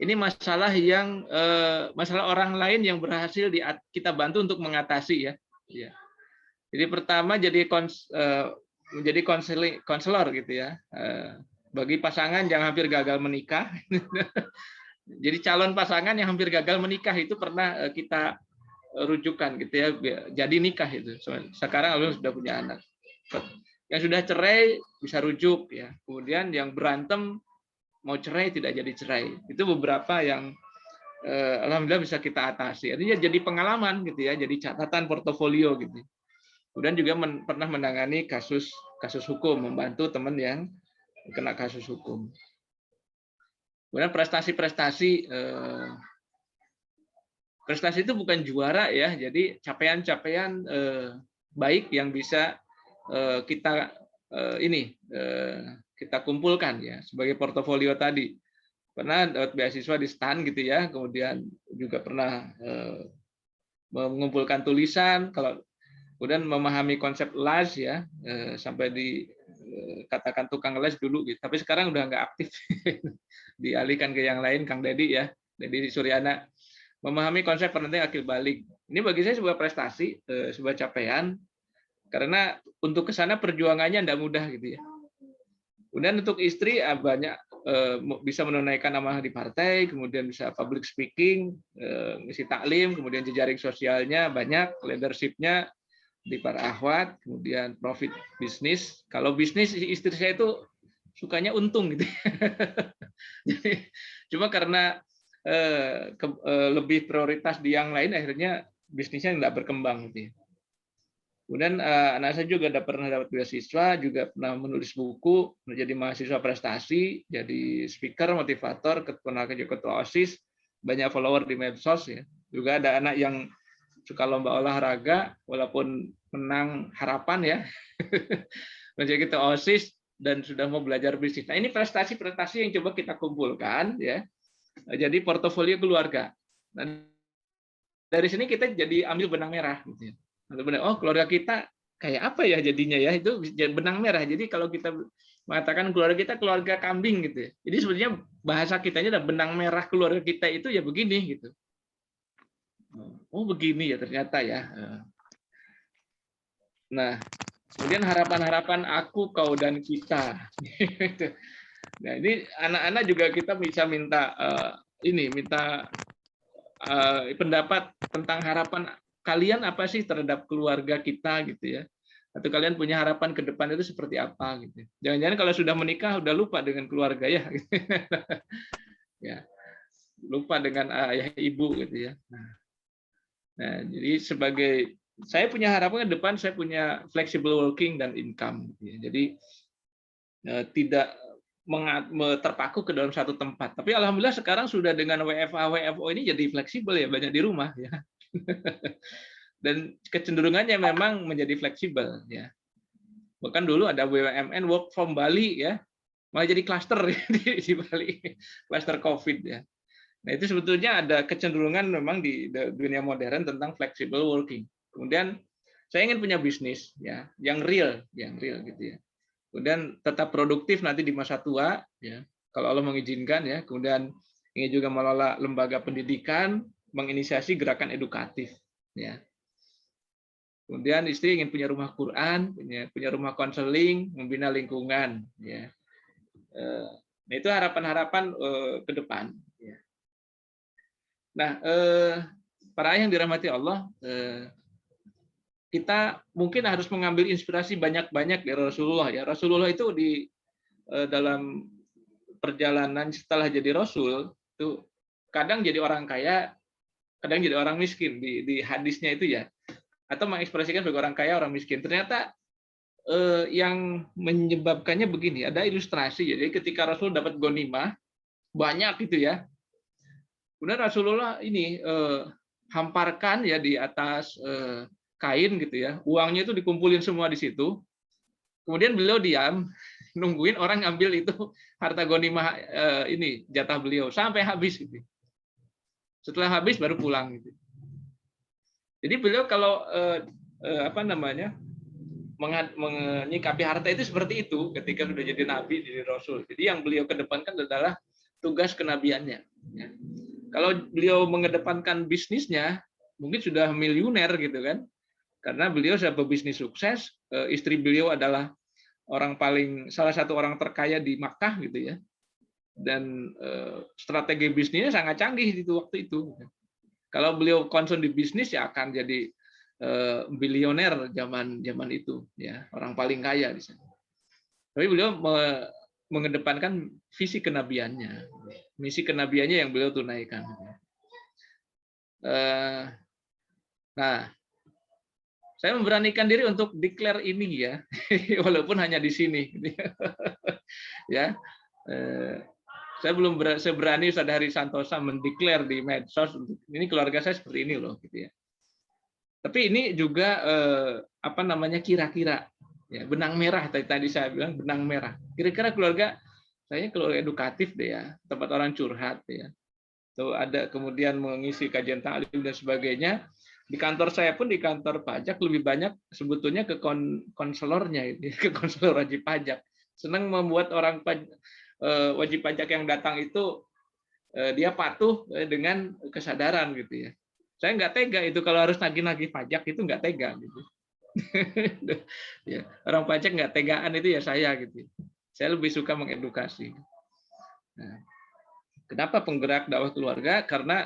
ini masalah yang masalah orang lain yang berhasil kita bantu untuk mengatasi ya. Ya. Jadi pertama menjadi konselor gitu ya. Bagi pasangan yang hampir gagal menikah. Jadi calon pasangan yang hampir gagal menikah itu pernah kita rujukan gitu ya, jadi nikah itu. Sekarang alhamdulillah sudah punya anak. Yang sudah cerai bisa rujuk ya. Kemudian yang berantem mau cerai tidak jadi cerai. Itu beberapa yang alhamdulillah bisa kita atasi. Artinya jadi pengalaman gitu ya, jadi catatan portofolio gitu. Kemudian juga pernah menangani kasus hukum, membantu teman yang kena kasus hukum. Kemudian prestasi itu bukan juara ya, jadi capaian-capaian baik yang bisa kita kita kumpulkan ya sebagai portofolio tadi. Pernah dapat beasiswa di STAN gitu ya, kemudian juga pernah mengumpulkan tulisan, kemudian memahami konsep LAS ya, sampai katakan tukang les dulu gitu, tapi sekarang udah nggak aktif, dialihkan ke yang lain, Kang Dedi ya, Dedi Suryana, memahami konsep penentuan akil balik. Ini bagi saya sebuah prestasi, sebuah capaian, karena untuk ke sana perjuangannya tidak mudah gitu ya. Kemudian untuk istri banyak bisa menunaikan amanah di partai, kemudian bisa public speaking, ngisi taklim, kemudian jejaring sosialnya banyak, leadership-nya di para akhwat, kemudian profit bisnis. Kalau bisnis istri saya itu sukanya untung gitu. Jadi, cuma karena lebih prioritas di yang lain, akhirnya bisnisnya tidak berkembang gitu. Kemudian anak saya juga pernah dapat beasiswa, juga pernah menulis buku, menjadi mahasiswa prestasi, jadi speaker, motivator, ketua OSIS, banyak follower di medsos ya. Juga ada anak yang suka lomba olahraga, walaupun menang harapan ya, menjadi ketua OSIS dan sudah mau belajar bisnis. Nah ini prestasi-prestasi yang coba kita kumpulkan ya, jadi portofolio keluarga. Nah, dari sini kita jadi ambil benang merah gitu ya. Oh keluarga kita kayak apa ya jadinya ya, itu benang merah. Jadi kalau kita mengatakan keluarga kita keluarga kambing gitu ya, jadi sebenarnya bahasa kitanya adalah benang merah keluarga kita itu ya begini gitu. Oh begini ya ternyata ya. Nah kemudian harapan-harapan aku, kau, dan kita. Nah ini anak-anak juga kita bisa minta pendapat tentang harapan kalian apa sih terhadap keluarga kita gitu ya. Atau kalian punya harapan ke depan itu seperti apa gitu. Jangan-jangan kalau sudah menikah udah lupa dengan keluarga ya. Ya. Lupa dengan ayah ibu gitu ya. Nah, jadi saya punya harapan ke depan, saya punya flexible working dan income gitu ya. Jadi tidak terpaku ke dalam satu tempat. Tapi alhamdulillah sekarang sudah dengan WFH WFO ini jadi fleksibel ya, banyak di rumah ya. Dan kecenderungannya memang menjadi fleksibel ya. Bahkan dulu ada BUMN work from Bali ya, malah jadi klaster di Bali, klaster COVID ya. Nah, itu sebetulnya ada kecenderungan memang di dunia modern tentang flexible working. Kemudian saya ingin punya bisnis ya, yang real gitu ya. Kemudian tetap produktif nanti di masa tua ya, kalau Allah mengizinkan ya. Kemudian ingin juga mengelola lembaga pendidikan, menginisiasi gerakan edukatif ya. Kemudian istri ingin punya rumah Quran, punya rumah konseling, membina lingkungan ya. Nah, itu harapan-harapan ke depan ya. Nah, para ayah yang dirahmati Allah, kita mungkin harus mengambil inspirasi banyak-banyak dari Rasulullah ya. Rasulullah itu di dalam perjalanan setelah jadi Rasul itu kadang jadi orang kaya, kadang jadi orang miskin di hadisnya itu ya. Atau mengekspresikan sebagai orang kaya, orang miskin. Ternyata yang menyebabkannya begini, ada ilustrasi. Jadi ketika Rasul dapat ghanimah banyak gitu ya. Kemudian Rasulullah ini hamparkan ya di atas kain gitu ya. Uangnya itu dikumpulin semua di situ. Kemudian beliau diam, nungguin orang ngambil itu harta ghanimah ini jatah beliau sampai habis gitu. Setelah habis baru pulang gitu. Jadi beliau kalau menyikapi harta itu seperti itu ketika sudah jadi nabi, jadi rasul. Jadi yang beliau kedepankan adalah tugas kenabiannya. Ya. Kalau beliau mengedepankan bisnisnya, mungkin sudah miliuner gitu kan. Karena beliau sudah berbisnis sukses, istri beliau adalah salah satu orang terkaya di Makkah gitu ya. Dan strategi bisnisnya sangat canggih di waktu itu. Kalau beliau concern di bisnis ya akan jadi bilioner zaman itu ya, orang paling kaya di sana. Tapi beliau mengedepankan visi kenabiannya, misi kenabiannya yang beliau tunaikan. Nah, saya memberanikan diri untuk declare ini ya, walaupun hanya di sini. Ya, saya belum seberani Ustaz Hari Santosa mendeklar di medsos ini keluarga saya seperti ini loh, gitu ya. Tapi ini juga kira-kira ya, benang merah tadi saya bilang benang merah. Kira-kira keluarga saya keluarga edukatif deh ya, tempat orang curhat ya. Tuh ada kemudian mengisi kajian ta'lim dan sebagainya. Di kantor saya pun di kantor pajak lebih banyak sebetulnya ke konselornya, ke konselor wajib pajak. Senang membuat orang wajib pajak yang datang itu dia patuh dengan kesadaran gitu ya. Saya nggak tega itu kalau harus nagih-nagih pajak itu nggak tega gitu. Ya, orang pajak nggak tegaan itu ya saya gitu. Saya lebih suka mengedukasi. Nah, kenapa penggerak dakwah keluarga? Karena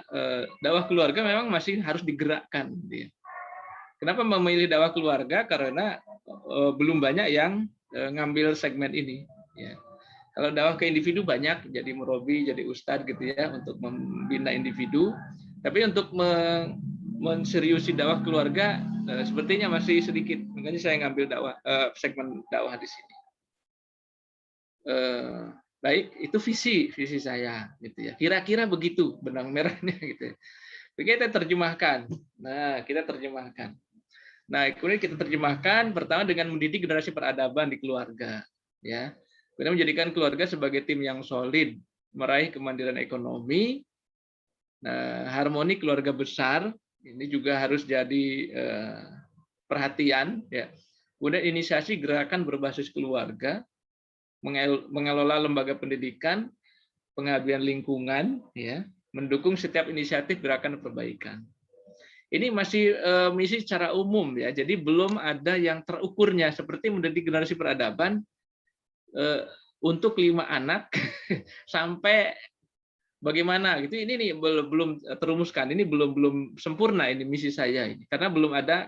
dakwah keluarga memang masih harus digerakkan. Gitu ya. Kenapa memilih dakwah keluarga? Karena belum banyak yang ngambil segmen ini. Ya. Kalau dakwah ke individu banyak, jadi murabi, jadi ustadz gitu ya, untuk membina individu. Tapi untuk menseriusi dakwah keluarga sepertinya masih sedikit. Makanya saya ngambil segmen dakwah di sini. Baik, itu visi saya gitu ya. Kira-kira begitu benang merahnya gitu. Kita terjemahkan. Nah, kemudian kita terjemahkan pertama dengan mendidik generasi peradaban di keluarga, ya. Kemudian menjadikan keluarga sebagai tim yang solid, meraih kemandirian ekonomi. Nah, harmoni keluarga besar ini juga harus jadi perhatian, ya. Kemudian inisiasi gerakan berbasis keluarga, mengelola lembaga pendidikan, pengabdian lingkungan, ya, mendukung setiap inisiatif gerakan perbaikan. Ini masih misi secara umum ya, jadi belum ada yang terukurnya seperti mendidik generasi peradaban untuk 5 anak sampai bagaimana gitu. Ini nih belum terumuskan, ini belum sempurna ini misi saya ini karena belum ada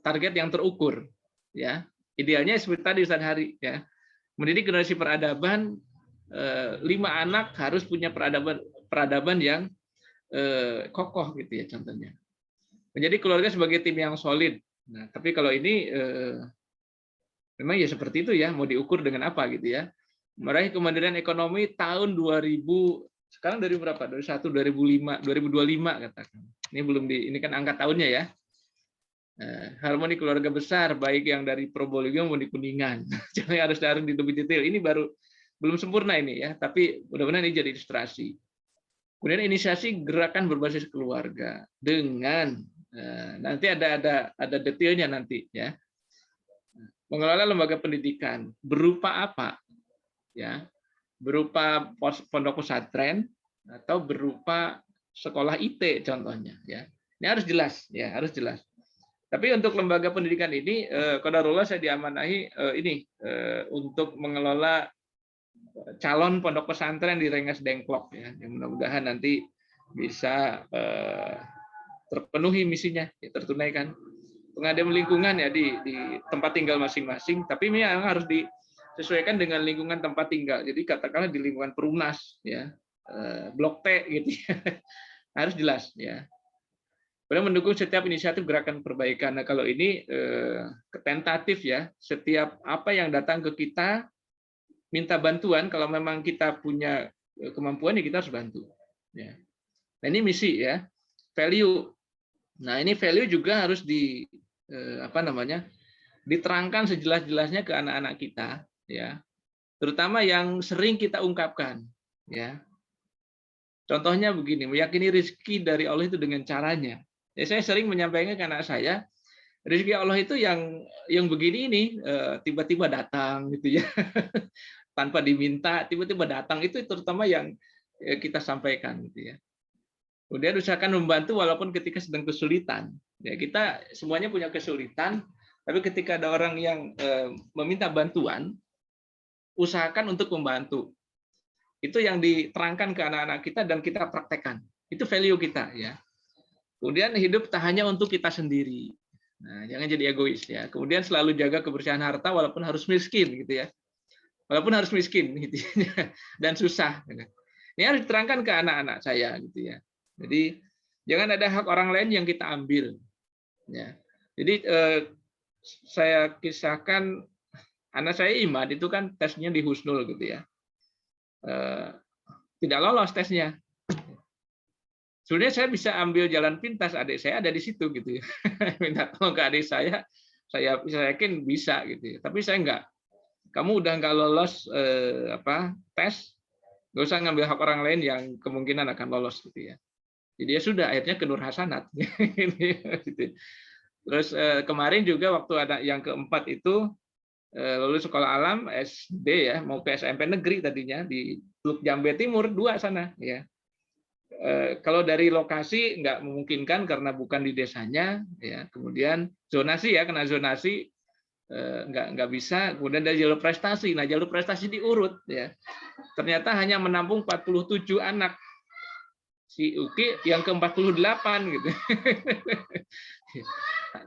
target yang terukur ya. Idealnya seperti tadi Ustaz Hari ya. Mendidik generasi peradaban 5 anak harus punya peradaban yang kokoh gitu ya contohnya. Menjadi keluarga sebagai tim yang solid. Nah, tapi kalau ini memang ya seperti itu ya, mau diukur dengan apa gitu ya. Meraih kemandirian ekonomi tahun 2000, sekarang dari berapa? Dari 2025 katakan. Ini belum ini kan angka tahunnya ya. Harmoni keluarga besar baik yang dari Probolinggo maupun di Kuningan. Jangan harus di lebih detail. Ini belum sempurna ini ya, tapi mudah-mudahan ini jadi ilustrasi. Kemudian inisiasi gerakan berbasis keluarga dengan nanti ada detailnya nanti ya. Mengelola lembaga pendidikan berupa apa? Ya, berupa pondok pesantren atau berupa sekolah IT contohnya ya. Ini harus jelas ya, harus jelas. Tapi untuk lembaga pendidikan ini qadarullah saya diamanahi untuk mengelola calon pondok pesantren di Rengas Dengklok ya. Yang mudah-mudahan nanti bisa terpenuhi misinya, ya, tertunaikan. Pengadilan lingkungan ya di tempat tinggal masing-masing, tapi ini harus disesuaikan dengan lingkungan tempat tinggal. Jadi katakanlah di lingkungan Perumnas ya, Blok T gitu ya. Harus jelas ya. Kemudian mendukung setiap inisiatif gerakan perbaikan. Nah, kalau ini tentatif ya, setiap apa yang datang ke kita minta bantuan, kalau memang kita punya kemampuan ya kita harus bantu. Ya. Nah, ini misi ya, value. Nah, ini value juga harus diterangkan sejelas-jelasnya ke anak-anak kita, ya. Terutama yang sering kita ungkapkan, ya. Contohnya begini, meyakini rezeki dari Allah itu dengan caranya. Ya, saya sering menyampaikan ke anak saya, rezeki Allah itu yang begini ini tiba-tiba datang gitu ya. Tanpa diminta tiba-tiba datang, itu terutama yang kita sampaikan gitu ya. Kemudian usahakan membantu walaupun ketika sedang kesulitan. Ya, kita semuanya punya kesulitan, tapi ketika ada orang yang meminta bantuan, usahakan untuk membantu. Itu yang diterangkan ke anak-anak kita dan kita praktekkan. Itu value kita ya. Kemudian hidup tak hanya untuk kita sendiri. Nah, jangan jadi egois ya. Kemudian selalu jaga kebersihan harta walaupun harus miskin gitu ya. Walaupun harus miskin gitu ya. Dan susah. Ini harus diterangkan ke anak-anak saya gitu ya. Jadi jangan ada hak orang lain yang kita ambil. Ya. Jadi saya kisahkan anak saya Imad itu kan tesnya di Husnul gitu ya. Tidak lolos tesnya. Sebenarnya saya bisa ambil jalan pintas, adik saya ada di situ gitu ya. Minta tolong ke adik saya yakin bisa gitu ya. Tapi saya enggak. Kamu udah enggak lolos tes, nggak usah ngambil hak orang lain yang kemungkinan akan lolos gitu ya. Jadi ya sudah, akhirnya ke Nur Hasanat. Terus kemarin juga waktu ada yang keempat itu lulus sekolah alam SD ya, mau ke SMP negeri tadinya di Teluk Jambe Timur 2 sana ya. Kalau dari lokasi nggak memungkinkan karena bukan di desanya ya. Kemudian zonasi ya, kena zonasi nggak bisa. Kemudian dari jalur prestasi. Nah, jalur prestasi diurut ya. Ternyata hanya menampung 47 anak. Si Uki yang ke-48 gitu.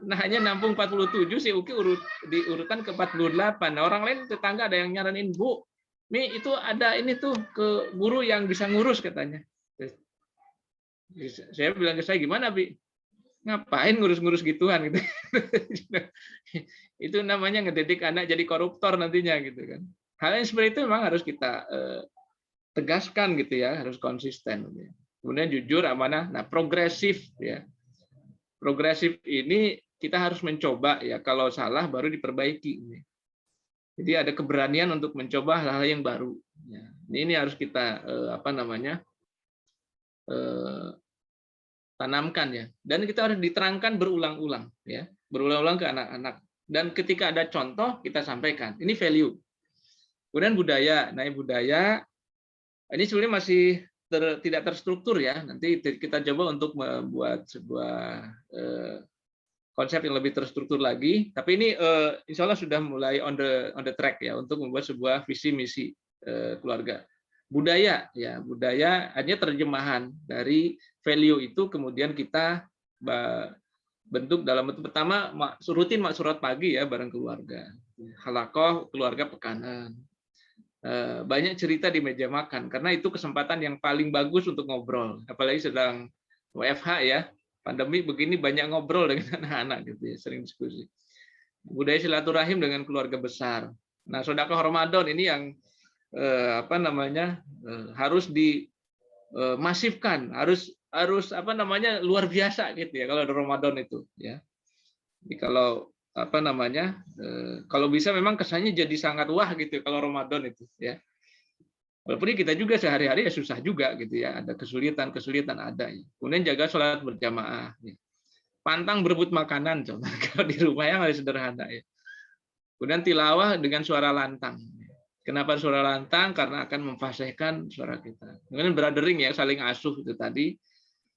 Nah, hanya nampung 47, si Uki di urutan ke-48. Nah, orang lain tetangga ada yang nyaranin, "Bu, nih itu ada ini tuh ke guru yang bisa ngurus," katanya. Saya bilang ke saya, "Gimana, Bi? Ngapain ngurus-ngurus gituan?" gitu. Itu namanya ngedidik anak jadi koruptor nantinya gitu kan. Hal yang seperti itu memang harus kita tegaskan gitu ya, harus konsisten. Kemudian jujur, amanah, nah progresif ya. Progresif ini kita harus mencoba ya, kalau salah baru diperbaiki. Jadi ada keberanian untuk mencoba hal-hal yang baru. Ini harus kita tanamkan ya. Dan kita harus diterangkan berulang-ulang ya, berulang-ulang ke anak-anak. Dan ketika ada contoh kita sampaikan. Ini value. Kemudian budaya. Nah, budaya ini sebenarnya masih tidak terstruktur ya. Nanti kita coba untuk membuat sebuah konsep yang lebih terstruktur lagi. Tapi ini insya Allah sudah mulai on the track ya untuk membuat sebuah visi misi keluarga. Budaya ya, budaya hanya terjemahan dari value itu kemudian kita bentuk dalam bentuk pertama rutin surat pagi ya bareng keluarga. Halakoh keluarga pekanan. Banyak cerita di meja makan karena itu kesempatan yang paling bagus untuk ngobrol, apalagi sedang WFH ya, pandemi begini banyak ngobrol dengan anak-anak gitu ya, sering diskusi. Budaya silaturahim dengan keluarga besar. Nah, sedekah Ramadan ini yang harus dimasifkan, harus luar biasa gitu ya kalau Ramadan itu ya. Jadi kalau kalau bisa memang kesannya jadi sangat wah gitu kalau Ramadan itu ya. Walaupun kita juga sehari-hari ya susah juga gitu ya, ada kesulitan ada. Ya. Kemudian jaga sholat berjamaah. Ya. Pantang berebut makanan, coba kalau di rumah yang harus sederhana ya. Kemudian tilawah dengan suara lantang. Kenapa suara lantang? Karena akan memfasihkan suara kita. Kemudian brothering ya, saling asuh itu tadi.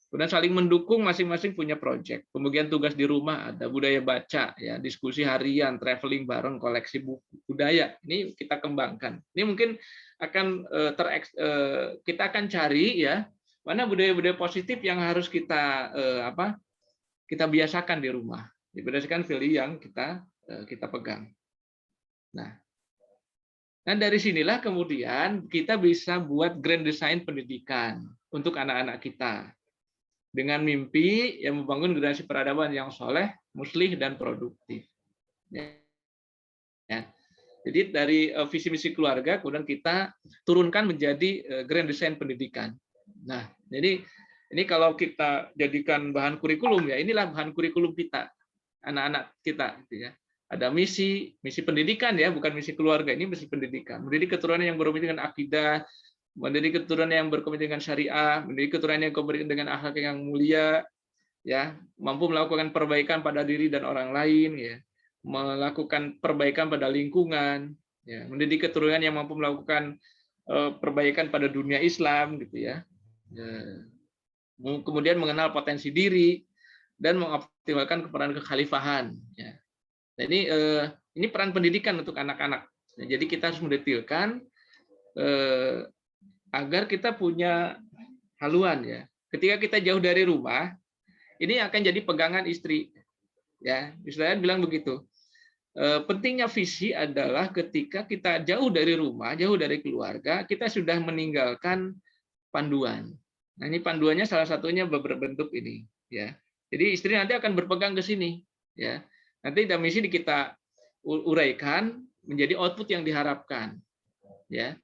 Kemudian saling mendukung, masing-masing punya proyek. Pembagian tugas di rumah, ada budaya baca, ya, diskusi harian, traveling bareng, koleksi buku budaya. Ini kita kembangkan. Ini mungkin akan kita akan cari ya mana budaya-budaya positif yang harus kita kita biasakan di rumah. Berdasarkan value yang kita pegang. Nah, dari sinilah kemudian kita bisa buat grand design pendidikan untuk anak-anak kita. Dengan mimpi yang membangun generasi peradaban yang soleh, muslih, dan produktif. Ya. Jadi dari visi misi keluarga, kemudian kita turunkan menjadi grand design pendidikan. Nah, jadi ini kalau kita jadikan bahan kurikulum ya, inilah bahan kurikulum kita, anak-anak kita, gitu ya. Ada misi pendidikan ya, bukan misi keluarga, ini misi pendidikan. Mendidik keturunan yang berkomitmen dengan akidah, mendidik keturunan yang berkomitmen dengan syariah, mendidik keturunan yang berkomitmen dengan akhlak yang mulia, ya, mampu melakukan perbaikan pada diri dan orang lain, ya, melakukan perbaikan pada lingkungan, ya, mendidik keturunan yang mampu melakukan perbaikan pada dunia Islam, gitu ya. Kemudian mengenal potensi diri dan mengoptimalkan peran kekhalifahan. Ya. Nah, ini peran pendidikan untuk anak-anak. Nah, jadi kita harus mendetilkan agar kita punya haluan ya. Ketika kita jauh dari rumah, ini akan jadi pegangan istri. Ya, istilahnya bilang begitu. Pentingnya visi adalah ketika kita jauh dari rumah, jauh dari keluarga, kita sudah meninggalkan panduan. Nah, ini panduannya salah satunya berbentuk ini, ya. Jadi istri nanti akan berpegang ke sini, ya. Nanti misi kita uraikan menjadi output yang diharapkan, ya.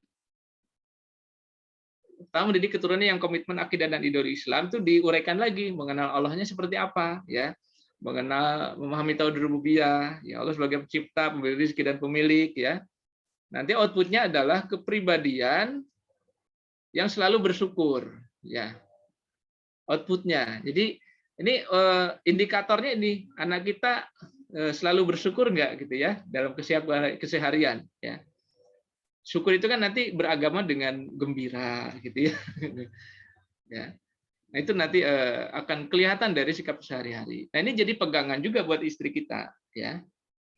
Pertama, mendidik keturunan yang komitmen akidah dan ideologi Islam itu diuraikan lagi, mengenal Allahnya seperti apa, ya, mengenal, memahami tauhid rububiyah, ya, Allah sebagai pencipta, pemberi rezeki dan pemilik, ya. Nanti outputnya adalah kepribadian yang selalu bersyukur, ya. Outputnya. Jadi ini indikatornya ini anak kita selalu bersyukur nggak gitu ya dalam keseharian, ya. Syukur itu kan nanti beragama dengan gembira gitu ya. Ya. Nah, itu nanti akan kelihatan dari sikap sehari-hari. Nah, ini jadi pegangan juga buat istri kita ya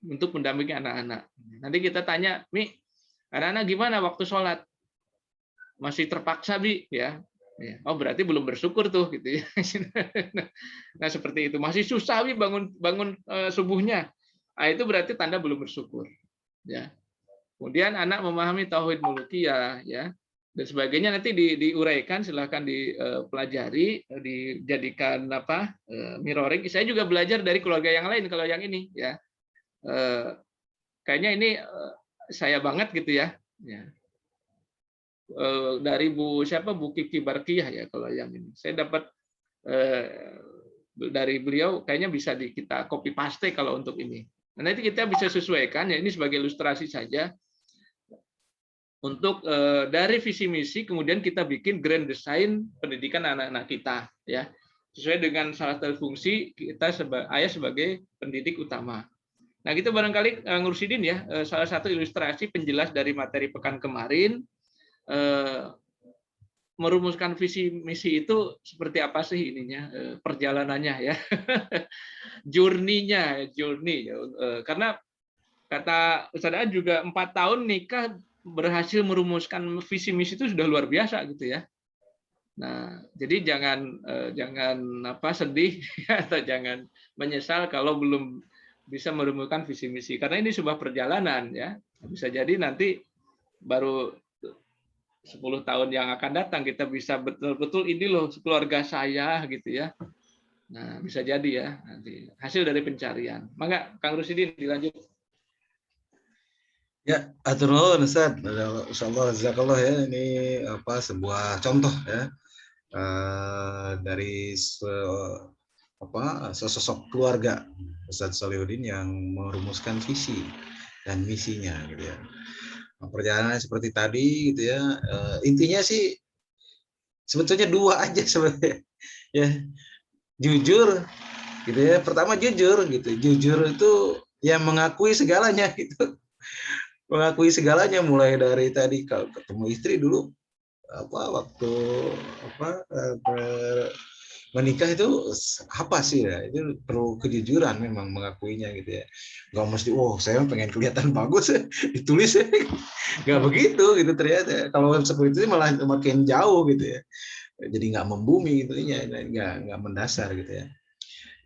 untuk mendampingi anak-anak. Nanti kita tanya, "Mi, anak-anak gimana waktu sholat?" Masih terpaksa, Bi, ya. Oh, berarti belum bersyukur tuh gitu ya. Nah, seperti itu. Masih susah, Bi, bangun subuhnya. Nah, itu berarti tanda belum bersyukur. Ya. Kemudian anak memahami tauhid mulukiyah, ya, dan sebagainya nanti diuraikan, silahkan dipelajari, dijadikan mirroring. Saya juga belajar dari keluarga yang lain kalau yang ini, ya. Kayaknya ini saya banget gitu ya. Ya. Dari Bu Kiki Barkiyah ya kalau yang ini. Saya dapat dari beliau kayaknya bisa kita copy paste kalau untuk ini. Nah, nanti kita bisa sesuaikan ya, ini sebagai ilustrasi saja. Untuk dari visi misi kemudian kita bikin grand design pendidikan anak-anak kita ya sesuai dengan salah satu fungsi kita sebagai pendidik utama. Nah, gitu barangkali Ngurusidin ya salah satu ilustrasi penjelas dari materi pekan kemarin, merumuskan visi misi itu seperti apa sih ininya perjalanannya ya. journey karena kata Ustaz juga 4 tahun nikah berhasil merumuskan visi misi itu sudah luar biasa gitu ya. Nah, jadi jangan sedih atau jangan menyesal kalau belum bisa merumuskan visi misi karena ini sebuah perjalanan ya. Bisa jadi nanti baru 10 tahun yang akan datang kita bisa betul-betul ini loh keluarga saya gitu ya. Nah, bisa jadi ya nanti hasil dari pencarian. Maka Kang Rusidin dilanjut. Ya, atur nuhun Ustaz. Insyaallah jazakallah ya, ini sebuah contoh ya dari sosok keluarga Ustaz Solihuddin yang merumuskan visi dan misinya gitu ya. perjalanan seperti tadi gitu ya. Intinya sih sebetulnya dua aja sebenarnya. Ya, jujur gitu ya. Pertama jujur gitu. Jujur itu ya mengakui segalanya gitu. Mengakui segalanya mulai dari tadi kalau ketemu istri dulu waktu menikah itu apa sih ya, itu perlu kejujuran memang mengakuinya gitu ya, nggak mesti saya pengen kelihatan bagus ditulis ya, nggak begitu gitu ternyata. Kalau seperti itu malah makin jauh gitu ya, jadi nggak membumi gitu ya, nggak mendasar gitu ya.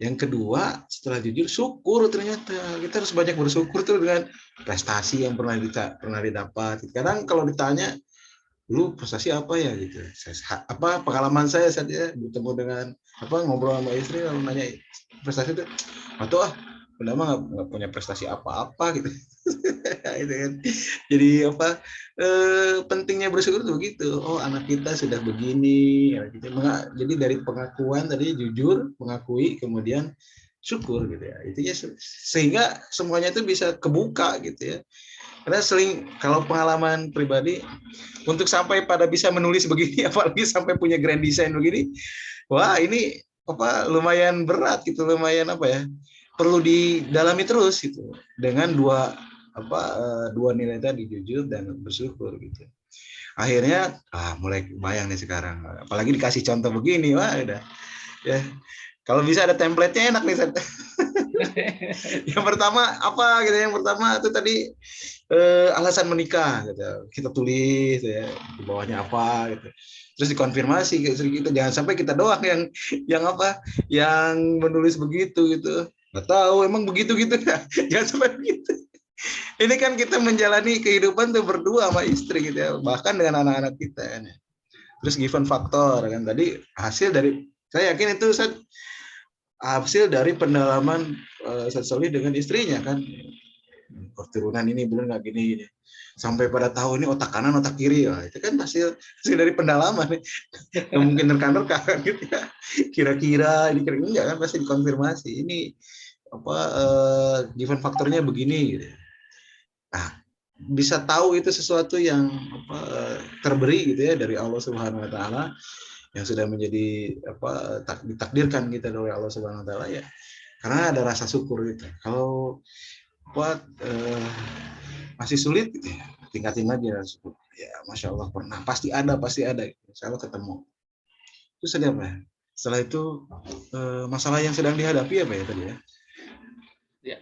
Yang kedua, setelah jujur, syukur ternyata. Kita harus banyak bersyukur tuh dengan prestasi yang pernah didapat. Kadang kalau ditanya, lu prestasi apa ya gitu, pengalaman saya saat ya bertemu dengan ngobrol sama istri, lalu nanya prestasi itu, atau udah mah nggak punya prestasi apa-apa gitu. Itu kan jadi pentingnya bersyukur tuh begitu. Anak kita sudah begini ya, gitu. Jadi dari pengakuan tadi, jujur mengakui, kemudian syukur gitu ya, itu ya, sehingga semuanya itu bisa kebuka gitu ya. Karena kalau pengalaman pribadi untuk sampai pada bisa menulis begini, apalagi sampai punya grand design begini, wah ini lumayan berat gitu, lumayan perlu didalami terus gitu, dengan dua nilai tadi, jujur dan bersyukur gitu. Akhirnya mulai bayang nih sekarang, apalagi dikasih contoh begini, wah udah ya, kalau bisa ada template-nya enak nih. Yang pertama apa gitu, yang pertama itu tadi alasan menikah gitu, kita tulis ya, di bawahnya apa gitu, terus dikonfirmasi ke istri kita, jangan sampai kita doang yang menulis begitu gitu, nggak tahu emang begitu gitu ya. Jangan sampai begitu. Ini kan kita menjalani kehidupan tuh berdua sama istri gitu ya, bahkan dengan anak-anak kita kan. Terus given faktor kan tadi, hasil dari, saya yakin itu hasil dari pendalaman Solih dengan istrinya kan, keturunan ini benar nggak gini, sampai pada tahu ini otak kanan otak kiri, itu kan hasil dari pendalaman. Nggak mungkin rekan-rekan gitu ya, kira-kira ini enggak kan, pasti dikonfirmasi ini given faktornya begini gitu. Nah, bisa tahu itu sesuatu yang terberi gitu ya dari Allah Subhanahu Wa Taala, yang sudah menjadi ditakdirkan kita oleh Allah Subhanahu Wa Taala ya, karena ada rasa syukur gitu. Kalau masih sulit gitu ya, tingkatin lagi rasa syukur ya, masya Allah pernah, pasti ada insya Allah ketemu. Terus ada apa ya? Setelah itu masalah yang sedang dihadapi apa ya tadi ya? Ya.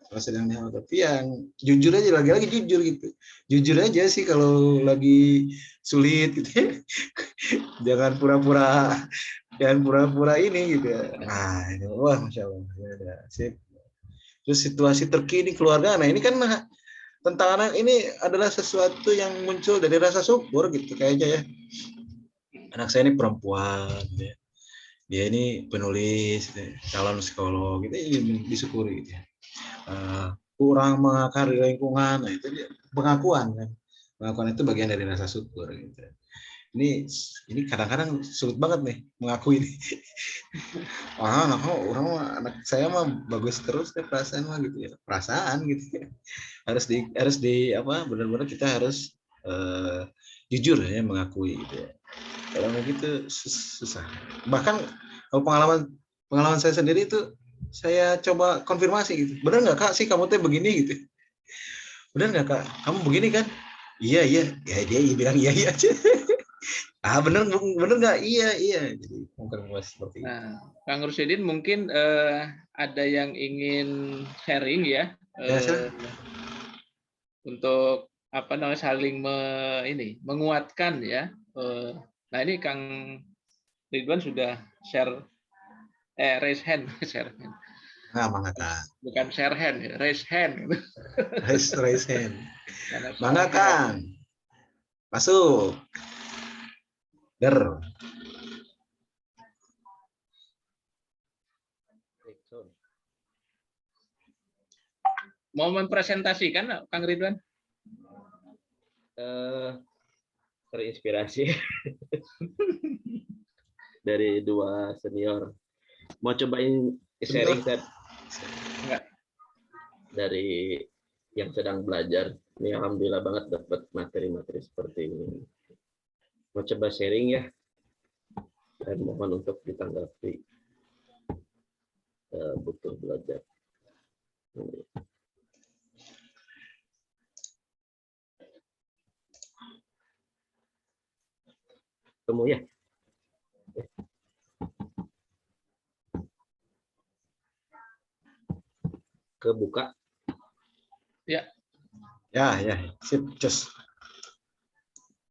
Masalah sedang dihadapi yang jujur aja, lagi-lagi jujur gitu. Jujur aja sih kalau lagi sulit gitu ya. Jangan pura-pura ini gitu ya. Nah, ini wah masya Allah. Ya, sip. Terus situasi terkini keluarga. Nah, ini kan tentang anak ini adalah sesuatu yang muncul dari rasa syukur gitu kayaknya ya. Anak saya ini perempuan gitu ya. Dia ini penulis, gitu, calon psikolog gitu, ini disyukuri gitu ya. Kurang mengakar di lingkungan, nah itu dia pengakuan kan. Pengakuan itu bagian dari rasa syukur gitu. Ini kadang-kadang sulit banget nih mengakui ini. Anak saya mah bagus terus deh perasaan mah gitu ya. Perasaan gitu ya. Harus di benar-benar kita harus jujur ya mengakui gitu ya. Kalau begitu susah. Bahkan kalau pengalaman saya sendiri itu, saya coba konfirmasi gitu. Benar nggak Kak sih kamu tuh begini gitu? Benar nggak Kak? Kamu begini kan? Iya. Ya dia bilang iya aja. Bener nggak? Iya. Jadi konfirmasi seperti itu. Nah, Kang Rusdin mungkin ada yang ingin sharing ya, untuk saling menguatkan ya. Nah ini Kang Ridwan sudah share raise hand. Mangga Kang. Bukan share hand, raise hand. Raise hand. Mangga Kang. Masuk. Mau mempresentasikan Kang Ridwan? Terinspirasi dari dua senior. Mau cobain sharing set dari yang sedang belajar Ini alhamdulillah banget dapat materi-materi seperti ini. Mau coba sharing ya, dan mohon untuk ditanggapi. Butuh belajar. Temu ya. Kebuka. Ya, Ya, sip, cus.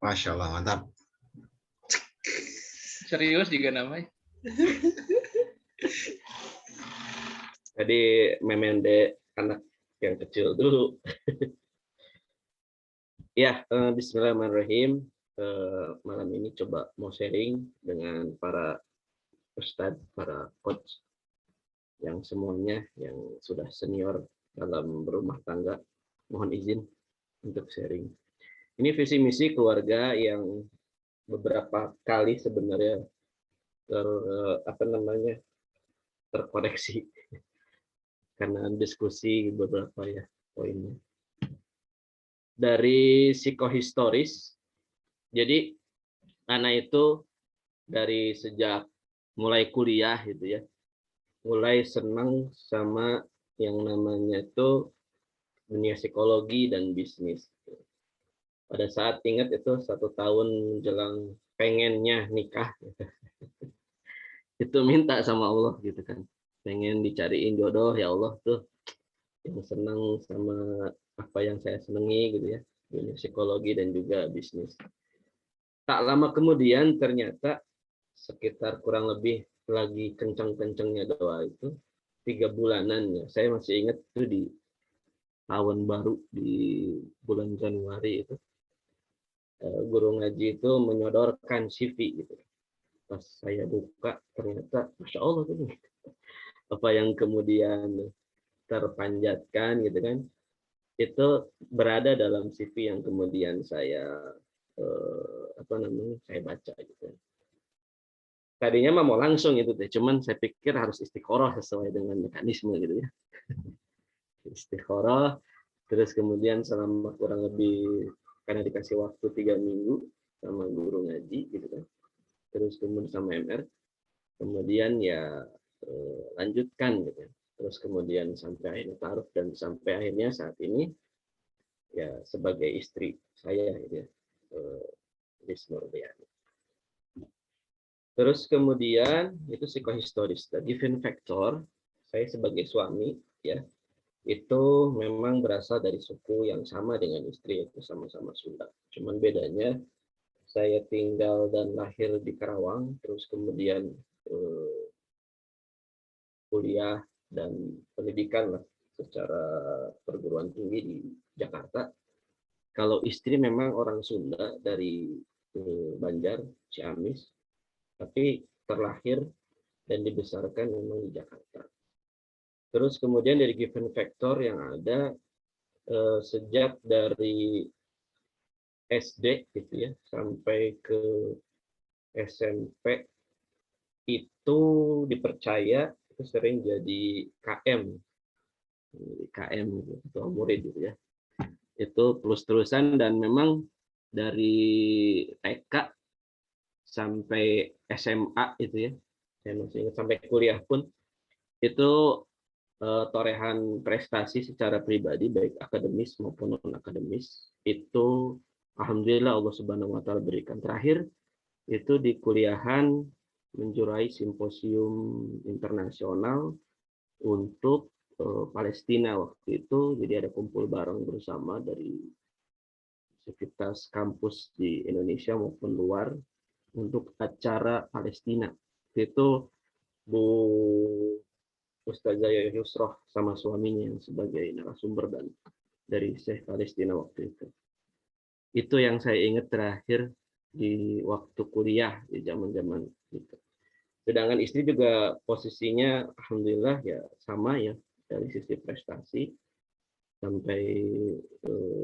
Masya Allah, mantap. serius juga namanya. Tadi memende anak yang kecil dulu. Ya, bismillahirrahmanirrahim. Malam ini coba mau sharing dengan para ustadz, para coach yang semuanya yang sudah senior dalam berumah tangga. Mohon izin untuk sharing. Ini visi misi keluarga yang beberapa kali sebenarnya terkoreksi karena diskusi beberapa ya poinnya. Dari psikohistoris, jadi anak itu dari sejak mulai kuliah gitu ya, mulai senang sama yang namanya itu dunia psikologi dan bisnis. Pada saat ingat itu 1 tahun menjelang pengennya nikah, itu minta sama Allah gitu kan, pengen dicariin jodoh ya Allah tuh yang senang sama apa yang saya senangi gitu ya, dunia psikologi dan juga bisnis. Tak lama kemudian ternyata sekitar kurang lebih lagi kencang-kencangnya doa itu 3 bulanan ya, saya masih ingat itu di tahun baru di bulan Januari itu, guru ngaji itu menyodorkan CV gitu. Pas saya buka ternyata Masya Allah tuh apa yang kemudian terpanjatkan gitu kan, itu berada dalam CV yang kemudian saya saya baca gitu. Tadinya mah mau langsung itu deh, cuman saya pikir harus istiqoroh sesuai dengan mekanisme gitu ya. Istiqoroh, terus kemudian selama kurang lebih, karena dikasih waktu 3 minggu sama guru ngaji gitu kan, terus kemudian sama MR, kemudian ya lanjutkan gitu, terus kemudian sampai akhirnya taruh dan sampai akhirnya saat ini ya sebagai istri saya gitu ya, Liz Nurliani. Terus kemudian itu psikohistoris, the given factor, saya sebagai suami ya, itu memang berasal dari suku yang sama dengan istri, itu sama-sama Sunda. Cuman bedanya saya tinggal dan lahir di Karawang, terus kemudian kuliah dan pendidikan lah secara perguruan tinggi di Jakarta. Kalau istri memang orang Sunda dari Banjar, Ciamis, tapi terlahir dan dibesarkan memang di Jakarta. Terus kemudian dari given factor yang ada sejak dari SD gitu ya sampai ke SMP itu dipercaya itu sering jadi KM ketua murid gitu ya. Itu terus-terusan dan memang dari TK sampai SMA itu ya, saya masih ingat sampai kuliah pun itu torehan prestasi secara pribadi baik akademis maupun non akademis itu alhamdulillah Allah Subhanahu wa taala berikan. Terakhir itu di kuliahan menjuarai simposium internasional untuk Palestina waktu itu, jadi ada kumpul bareng bersama dari aktivitas kampus di Indonesia maupun luar untuk acara Palestina. Itu Bu Ustazah Yusroh sama suaminya yang sebagai narasumber dan dari Syekh Palestina waktu itu. Itu yang saya ingat terakhir di waktu kuliah di zaman-zaman itu. Sedangkan istri juga posisinya alhamdulillah ya sama ya, dari sisi prestasi sampai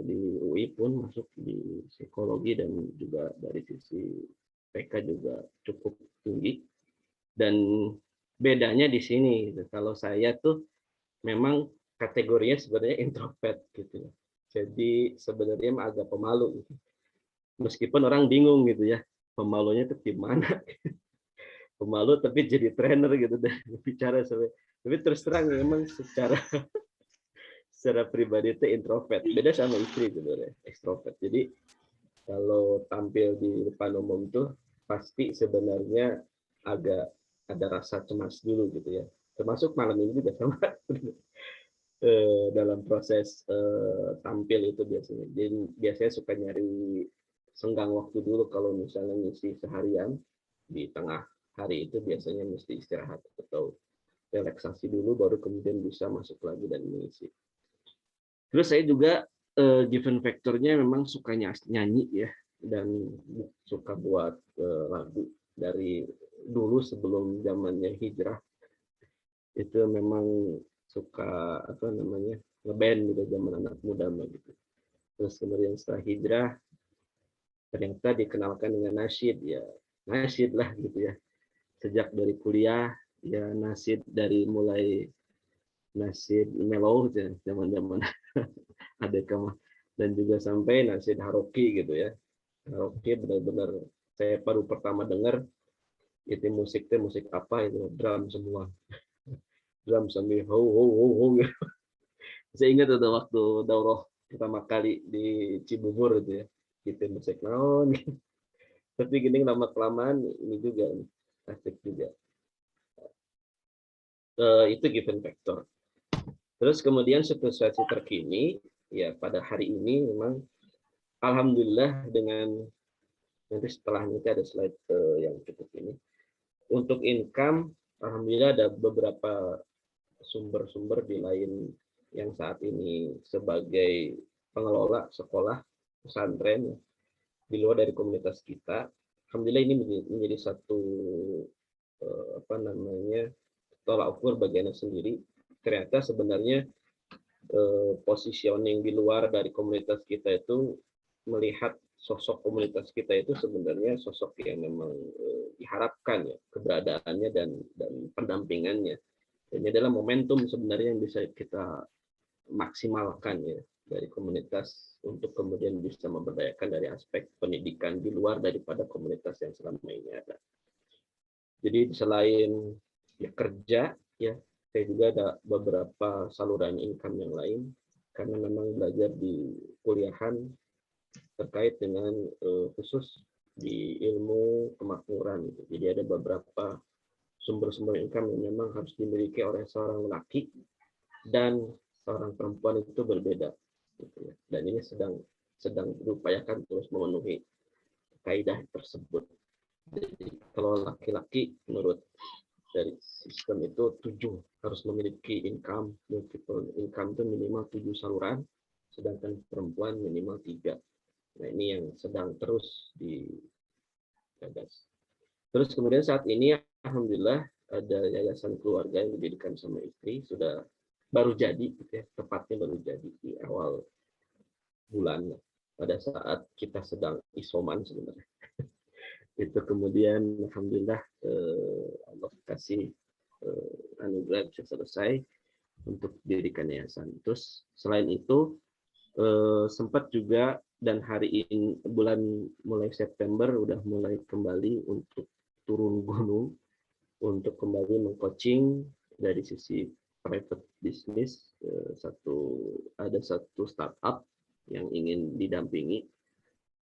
di UI pun masuk di psikologi dan juga dari sisi PK juga cukup tinggi. Dan bedanya di sini, kalau saya tuh memang kategorinya sebenarnya introvert gitu. Jadi sebenarnya mah agak pemalu. Meskipun orang bingung gitu ya, pemalunya itu gimana? Pemalu tapi jadi trainer gitu deh bicara sampai. Tapi terus terang memang secara pribadi itu introvert. Beda sama istri sebenarnya, ekstrovert. Jadi kalau tampil di depan umum tuh pasti sebenarnya agak ada rasa cemas dulu gitu ya. Termasuk malam ini juga sama dalam proses tampil itu biasanya. Jadi biasanya suka nyari senggang waktu dulu kalau misalnya ngisi seharian di tengah hari itu biasanya mesti istirahat atau relaksasi dulu baru kemudian bisa masuk lagi dan mengisi. Terus saya juga given factornya memang suka nyanyi ya dan suka buat lagu dari dulu sebelum zamannya hijrah itu memang suka apa namanya ngeband gitu zaman anak muda gitu. Terus kemudian setelah hijrah ternyata dikenalkan dengan nasyid ya nasyid lah gitu ya. Sejak dari kuliah ya nasyid dari mulai nasyid mellow gitu ya, zaman-zaman ada kemah dan juga sampai nasyid haroki gitu ya. Haroki benar-benar saya baru pertama dengar itu musiknya musik apa itu drum semua. Drum sambil ho ho ho ho gitu. Saya ingat ada waktu daurah pertama kali di Cibubur itu ya. Gitu musik naon. Tapi gini lama kelamaan ini juga asik juga. Itu given factor. Terus kemudian situasi terkini ya pada hari ini memang alhamdulillah dengan nanti setelahnya ada slide yang cukup ini. Untuk income alhamdulillah ada beberapa sumber-sumber di lain yang saat ini sebagai pengelola sekolah pesantren di luar dari komunitas kita. Alhamdulillah ini menjadi satu apa namanya tolak ukur bagi anak sendiri. Ternyata sebenarnya positioning di luar dari komunitas kita itu melihat sosok komunitas kita itu sebenarnya sosok yang memang diharapkan ya keberadaannya dan pendampingannya. Ini adalah momentum sebenarnya yang bisa kita maksimalkan ya dari komunitas untuk kemudian bisa memberdayakan dari aspek pendidikan di luar daripada komunitas yang selama ini ada. Jadi selain ya kerja ya saya juga ada beberapa saluran income yang lain karena memang belajar di kuliahan terkait dengan khusus di ilmu kemakmuran. Jadi ada beberapa sumber-sumber income yang memang harus dimiliki oleh seorang laki dan seorang perempuan itu berbeda. Dan ini sedang diupayakan terus memenuhi kaidah tersebut. Jadi kalau laki-laki menurut dari sistem itu 7 harus memiliki income, multiple income itu minimal 7 saluran, sedangkan perempuan minimal 3. Nah ini yang sedang terus digagas. Terus kemudian saat ini alhamdulillah ada yayasan keluarga yang didirikan sama istri sudah baru jadi, ya, tepatnya baru jadi di awal bulan pada saat kita sedang isoman sebenarnya. Itu kemudian alhamdulillah Allah kasih anugerah bisa selesai untuk didirikan yayasan. Terus selain itu sempat juga dan hari ini bulan mulai September udah mulai kembali untuk turun gunung untuk kembali mengcoaching dari sisi private business ada satu startup yang ingin didampingi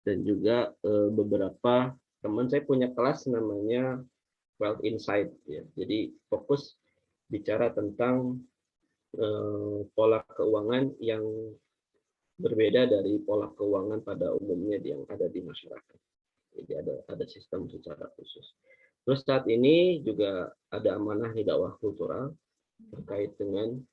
dan juga beberapa teman saya punya kelas namanya Wealth Insight ya. Jadi fokus bicara tentang pola keuangan yang berbeda dari pola keuangan pada umumnya yang ada di masyarakat. Jadi ada sistem secara khusus. Terus saat ini juga ada amanah dakwah kultural terkait dengan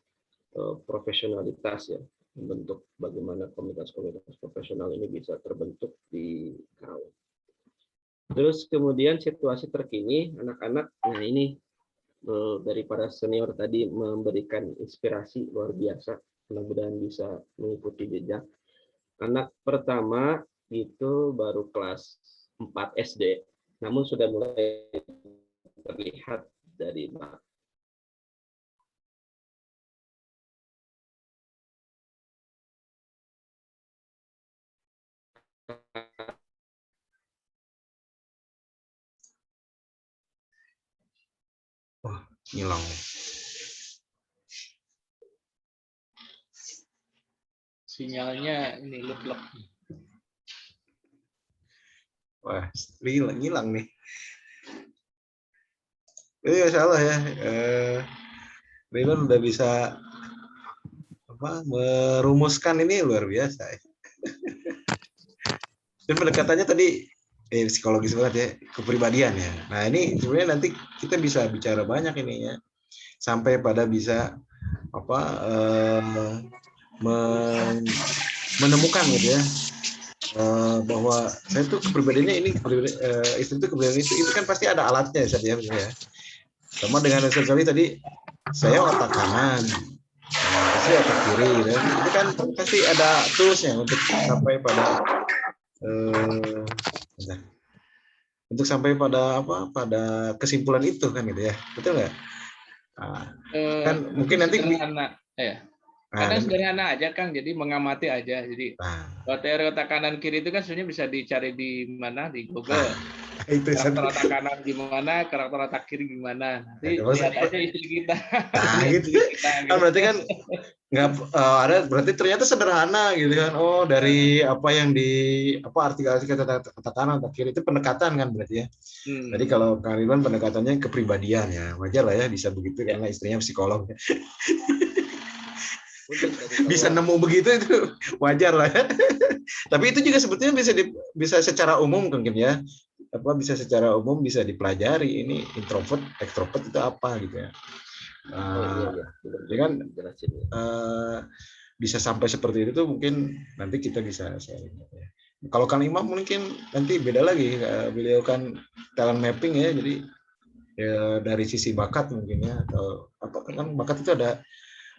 profesionalitas ya, membentuk bagaimana komunitas-komunitas profesional ini bisa terbentuk di Karawang. Terus kemudian situasi terkini anak-anak, nah ini dari para senior tadi memberikan inspirasi luar biasa. Mudah-mudahan bisa mengikuti jejak. Anak pertama itu baru kelas 4 SD, namun sudah mulai terlihat dari Wah, hilang nih. Sinyalnya ini lep-lep. Wah, hilang nih. Iya salah ya. Ridwan udah bisa merumuskan ini luar biasa. Dan pendekatannya tadi psikologis banget ya, kepribadian ya. Nah ini sebenarnya nanti kita bisa bicara banyak ini ya, sampai pada bisa menemukan gitu ya, bahwa saya tuh kepribadiannya ini, istri itu kepribadian itu kan pasti ada alatnya ya, sama dengan Ustaz Sali tadi, saya otak kanan, istri otak kiri, gitu. Itu kan pasti ada toolsnya untuk sampai pada untuk sampai pada pada kesimpulan itu kan gitu ya, betul nggak? Nah, kan mungkin nanti sederhana ya. Kadang sederhana aja Kang, jadi mengamati aja. Jadi teori otak kanan kiri itu kan sebenarnya bisa dicari di mana, di Google. Itu karakter otak kanan gimana, karakter otak kiri gimana. Nanti lihat aja istri kita. Nah, gitu. Kan berarti kan nggak ada, berarti ternyata sederhana gitu kan. Oh, dari apa yang artikel kata kanan otak kiri itu pendekatan kan berarti ya. Jadi kalau Kang Ridwan pendekatannya kepribadian ya, wajar lah ya bisa begitu karena istrinya psikolog. Bisa nemu begitu itu wajar lah ya. Tapi itu juga sebetulnya bisa secara umum mungkin ya. Bisa secara umum bisa dipelajari ini introvert, extrovert itu apa gitu ya. Ya kan bisa sampai seperti itu tuh mungkin nanti kita bisa sharing ya. Kalau Kang Imam mungkin nanti beda lagi, beliau kan talent mapping ya, jadi ya dari sisi bakat mungkin ya, atau apa kan bakat itu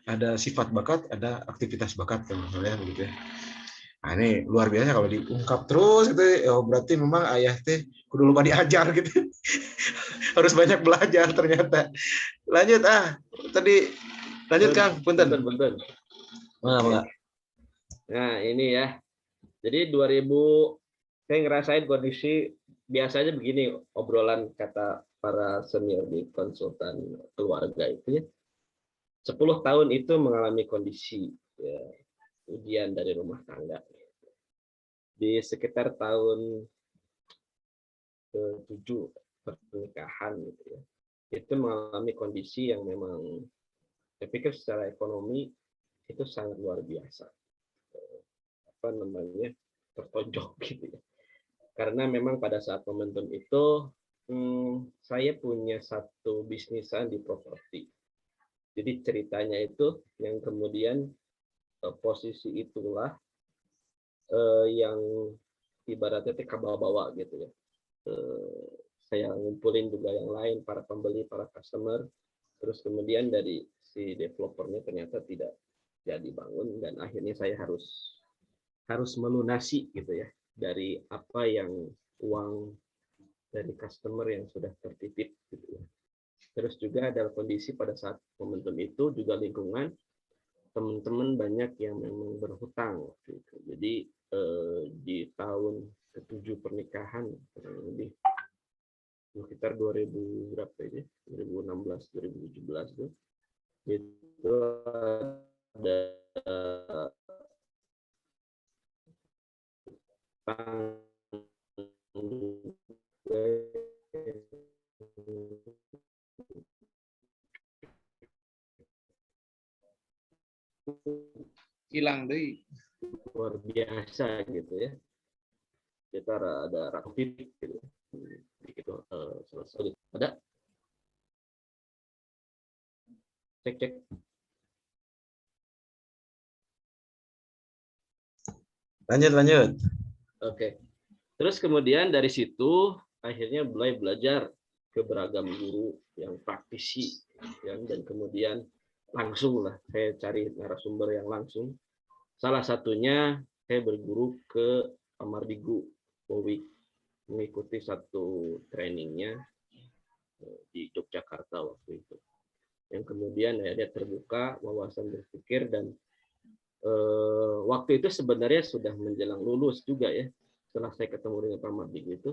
ada sifat bakat, ada aktivitas bakat kan misalnya begitu ya. Nah ini luar biasa kalau diungkap terus itu, oh berarti memang ayah teh kudu lupa diajar gitu. Harus banyak belajar ternyata. Lanjut tadi lanjut Kang, punten. Mana? Nah ini ya. Jadi 2000 saya ngerasain kondisi biasanya begini, obrolan kata para senior di konsultan keluarga itu ya. 10 tahun itu mengalami kondisi ya, ujian dari rumah tangga. Di sekitar tahun ke-7 pernikahan gitu ya. Itu mengalami kondisi yang memang saya pikir secara ekonomi itu sangat luar biasa. Tertonjok gitu ya. Karena memang pada saat momentum itu saya punya satu bisnisan di properti. Jadi ceritanya itu yang kemudian posisi itulah yang ibaratnya bawa gitu ya. Saya ngumpulin juga yang lain, para pembeli, para customer, terus kemudian dari si developernya ternyata tidak jadi bangun dan akhirnya saya harus melunasi gitu ya dari apa yang uang dari customer yang sudah tertitip gitu ya. Terus juga ada kondisi pada saat momentum itu juga lingkungan teman-teman banyak yang memang berhutang gitu. Jadi di tahun ke-7 pernikahan lebih sekitar 2000 berapa ini? 2016 2017 tuh itu ada hilang deh. Luar biasa gitu ya. Kita ada rakit gitu. Begitu selesai. Ada? Cek. Lanjut. Oke. Terus kemudian dari situ akhirnya mulai belajar ke beragam guru yang praktisi dan kemudian langsung lah saya cari narasumber yang langsung. Salah satunya saya berguru ke Amardigu Bowie, mengikuti satu trainingnya di Yogyakarta waktu itu. Yang kemudian dia terbuka wawasan berpikir dan waktu itu sebenarnya sudah menjelang lulus juga ya setelah saya ketemu dengan Pak Mardigu itu,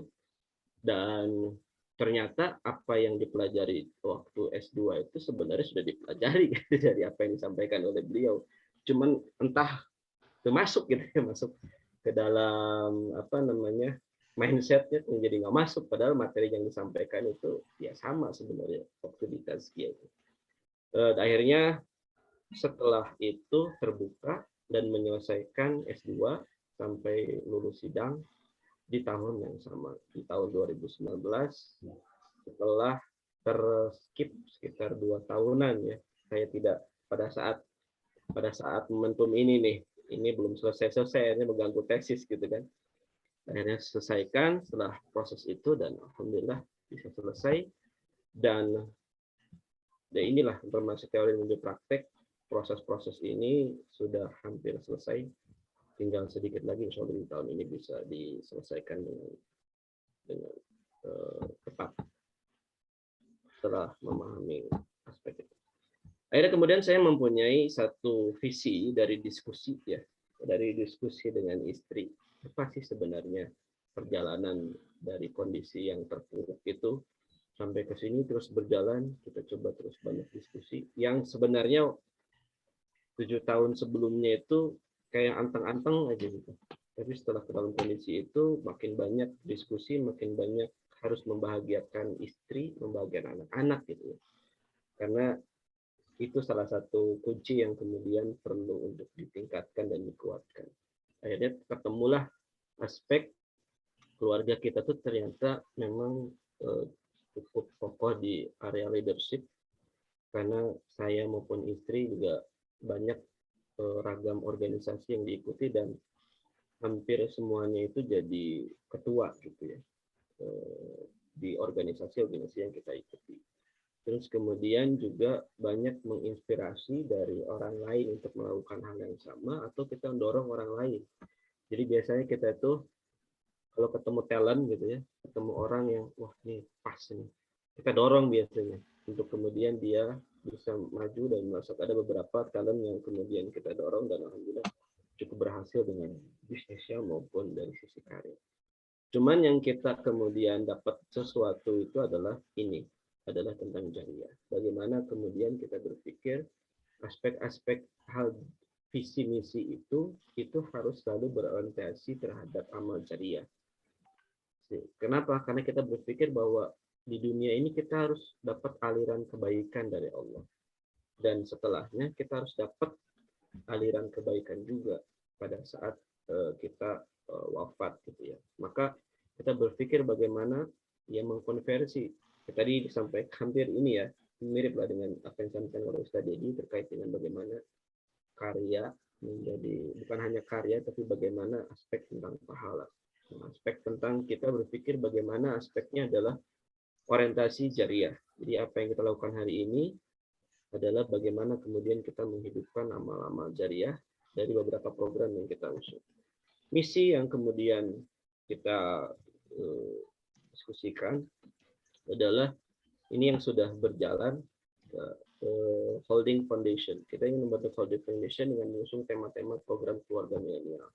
dan ternyata apa yang dipelajari waktu S2 itu sebenarnya sudah dipelajari dari apa yang disampaikan oleh beliau. Cuman entah masuk gitu ya, masuk ke dalam apa namanya mindsetnya menjadi nggak masuk, padahal materi yang disampaikan itu ya sama sebenarnya waktu di tazkiyah itu. Akhirnya setelah itu terbuka dan menyelesaikan S2 sampai lulus sidang di tahun yang sama, di tahun 2019, setelah terskip sekitar 2 tahunan ya. Saya tidak pada saat momentum ini nih, ini belum selesai, ini mengganggu tesis gitu kan. Akhirnya selesaikan setelah proses itu dan alhamdulillah bisa selesai. Dan inilah informasi teori menuju praktek, proses-proses ini sudah hampir selesai. Tinggal sedikit lagi, insya Allah di tahun ini bisa diselesaikan dengan tepat setelah memahami aspek itu. Akhirnya kemudian saya mempunyai satu visi dari diskusi ya, dari diskusi dengan istri. Apa sih sebenarnya perjalanan dari kondisi yang terpuruk itu sampai ke sini terus berjalan, kita coba terus banyak diskusi. Yang sebenarnya 7 tahun sebelumnya itu kayak anteng-anteng aja gitu. Tapi setelah ke dalam kondisi itu makin banyak diskusi, makin banyak harus membahagiakan istri, membahagiakan anak-anak gitu ya. Karena itu salah satu kunci yang kemudian perlu untuk ditingkatkan dan dikuatkan. Akhirnya ketemulah aspek keluarga kita tuh ternyata memang cukup kokoh di area leadership, karena saya maupun istri juga banyak ragam organisasi yang diikuti dan hampir semuanya itu jadi ketua gitu ya di organisasi-organisasi yang kita ikuti. Terus kemudian juga banyak menginspirasi dari orang lain untuk melakukan hal yang sama atau kita mendorong orang lain. Jadi biasanya kita itu kalau ketemu talent gitu ya, ketemu orang yang wah ini pas nih, kita dorong biasanya untuk kemudian dia bisa maju dan masuk. Ada beberapa talent yang kemudian kita dorong dan alhamdulillah cukup berhasil dengan bisnisnya maupun dari sisi karir. Cuman yang kita kemudian dapat sesuatu itu adalah tentang jariyah. Bagaimana kemudian kita berpikir aspek-aspek hal visi misi itu harus selalu berorientasi terhadap amal jariyah. Kenapa? Karena kita berpikir bahwa di dunia ini kita harus dapat aliran kebaikan dari Allah. Dan setelahnya kita harus dapat aliran kebaikan juga pada saat kita wafat gitu ya. Maka kita berpikir bagaimana ya mengkonversi. Tadi disampaikan hampir ini ya, mirip lah dengan apa yang disampaikan oleh Ustaz Dedi terkait dengan bagaimana karya menjadi bukan hanya karya tapi bagaimana aspek tentang pahala. Aspek tentang kita berpikir bagaimana aspeknya adalah orientasi jariyah. Jadi apa yang kita lakukan hari ini adalah bagaimana kemudian kita menghidupkan amal-amal jariyah dari beberapa program yang kita usung. Misi yang kemudian kita diskusikan adalah ini yang sudah berjalan, Holding Foundation. Kita ingin membentuk Holding Foundation dengan mengusung tema-tema program keluarga milenial.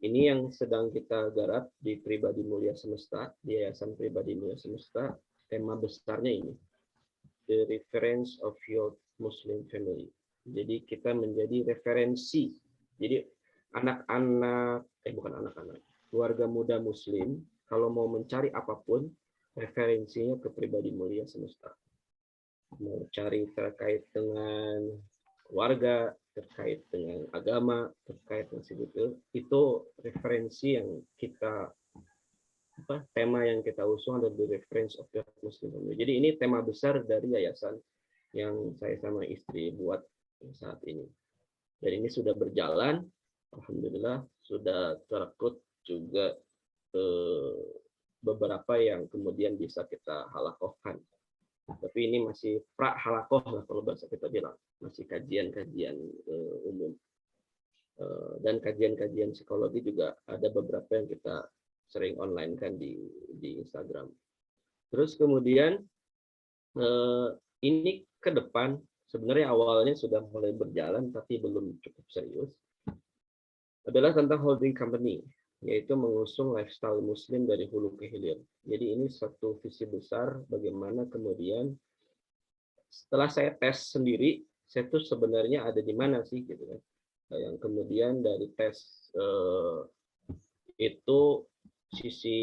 Ini yang sedang kita garap di Pribadi Mulia Semesta, di Yayasan Pribadi Mulia Semesta. Tema besarnya ini, The Reference of Your Muslim Family. Jadi kita menjadi referensi. Jadi keluarga muda Muslim, kalau mau mencari apapun, referensinya ke Pribadi Mulia Semesta. Mau cari terkait dengan keluarga, terkait dengan agama, terkait dengan itu referensi yang kita tema yang kita usung adalah The Reference of Your Muslim Family. Jadi ini tema besar dari yayasan yang saya sama istri buat saat ini. Dan ini sudah berjalan, alhamdulillah sudah terekrut juga beberapa yang kemudian bisa kita halakohkan. Tapi ini masih pra-halakoh lah kalau bahasa kita bilang, masih kajian-kajian umum. Dan kajian-kajian psikologi juga ada beberapa yang kita sering online kan di Instagram. Terus kemudian ini ke depan sebenarnya awalnya sudah mulai berjalan tapi belum cukup serius. Adalah tentang holding company. yaitu mengusung lifestyle Muslim dari hulu ke hilir. Jadi ini satu visi besar bagaimana kemudian setelah saya tes sendiri, saya tuh sebenarnya ada di mana sih gitu kan. Nah, yang kemudian dari tes itu sisi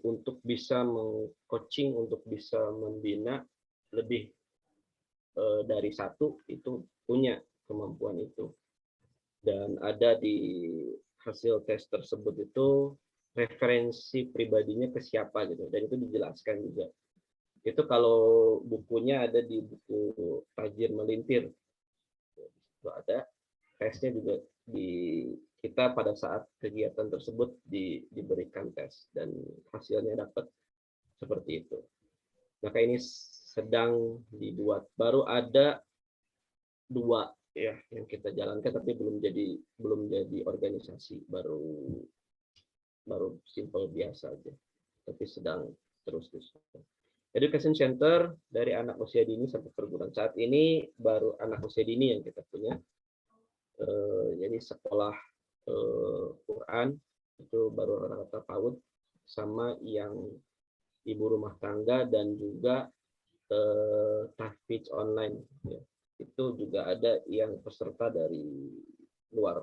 untuk bisa meng-coaching, untuk bisa membina lebih dari satu itu punya kemampuan itu. Dan ada di hasil tes tersebut itu referensi pribadinya ke siapa gitu, dan itu dijelaskan juga. Itu kalau bukunya ada di buku Tajir Melintir, itu ada tesnya juga di kita pada saat kegiatan tersebut diberikan tes dan hasilnya dapat seperti itu. Maka ini sedang dibuat, baru ada 2 ya yang kita jalankan tapi belum jadi organisasi, baru simple biasa aja, tapi sedang terus. Education Center dari anak usia dini sampai perguruan. Saat ini baru anak usia dini yang kita punya. Jadi sekolah Quran itu baru rata-rata PAUD, sama yang ibu rumah tangga dan juga tahfidz online. Ya. Itu juga ada yang peserta dari luar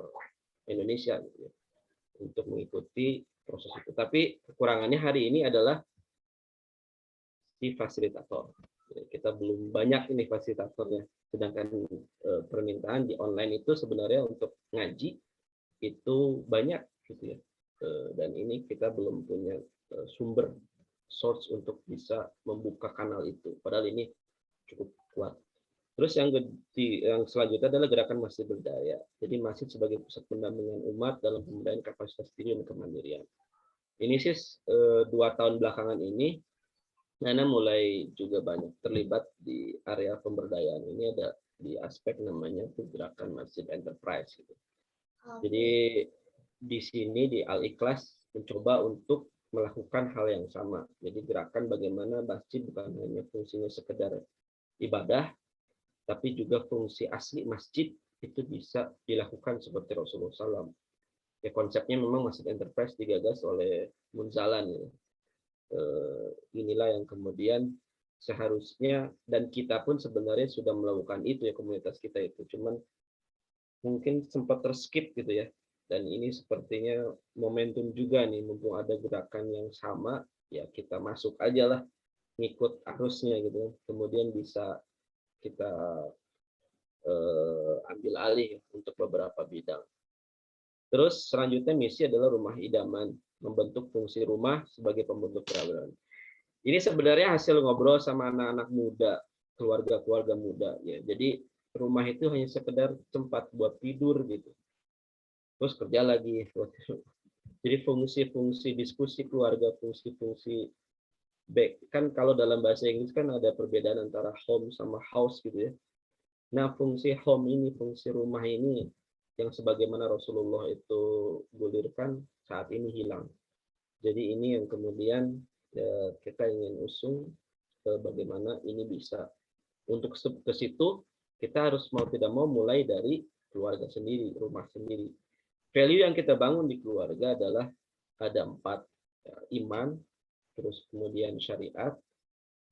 Indonesia gitu ya, untuk mengikuti proses itu. Tapi kekurangannya hari ini adalah si fasilitator. Kita belum banyak ini fasilitatornya. Sedangkan permintaan di online itu sebenarnya untuk ngaji itu banyak gitu ya. Dan ini kita belum punya sumber source untuk bisa membuka kanal itu. Padahal ini cukup kuat. Terus yang selanjutnya adalah gerakan masjid berdaya. Jadi masjid sebagai pusat pendampingan umat dalam pemberdayaan kapasitas diri dan kemandirian. Ini sih 2 tahun belakangan ini Nana mulai juga banyak terlibat di area pemberdayaan. Ini ada di aspek namanya gerakan masjid enterprise gitu. Jadi di sini di Al-Ikhlas mencoba untuk melakukan hal yang sama. Jadi gerakan bagaimana masjid bukan hanya fungsinya sekedar ibadah, tapi juga fungsi asli masjid itu bisa dilakukan seperti Rasulullah SAW. Ya, konsepnya memang masjid enterprise digagas oleh Munzalan. Ya. Inilah yang kemudian seharusnya, dan kita pun sebenarnya sudah melakukan itu ya, komunitas kita itu. Cuman mungkin sempat terskip gitu ya. Dan ini sepertinya momentum juga nih, mumpung ada gerakan yang sama, ya kita masuk aja lah, ngikut arusnya gitu. Kemudian bisa kita ambil alih untuk beberapa bidang. Terus selanjutnya misi adalah rumah idaman, membentuk fungsi rumah sebagai pembentuk peradaban. Ini sebenarnya hasil ngobrol sama anak-anak muda, keluarga-keluarga muda ya. Jadi rumah itu hanya sekedar tempat buat tidur gitu. Terus kerja lagi. Jadi fungsi-fungsi diskusi keluarga, fungsi-fungsi back. Kan kalau dalam bahasa Inggris kan ada perbedaan antara home sama house gitu ya. Nah, fungsi home ini, fungsi rumah ini yang sebagaimana Rasulullah itu gulirkan saat ini hilang. Jadi ini yang kemudian kita ingin usung bagaimana ini bisa. Untuk ke situ kita harus mau tidak mau mulai dari keluarga sendiri, rumah sendiri. Value yang kita bangun di keluarga adalah ada 4, iman, terus kemudian syariat,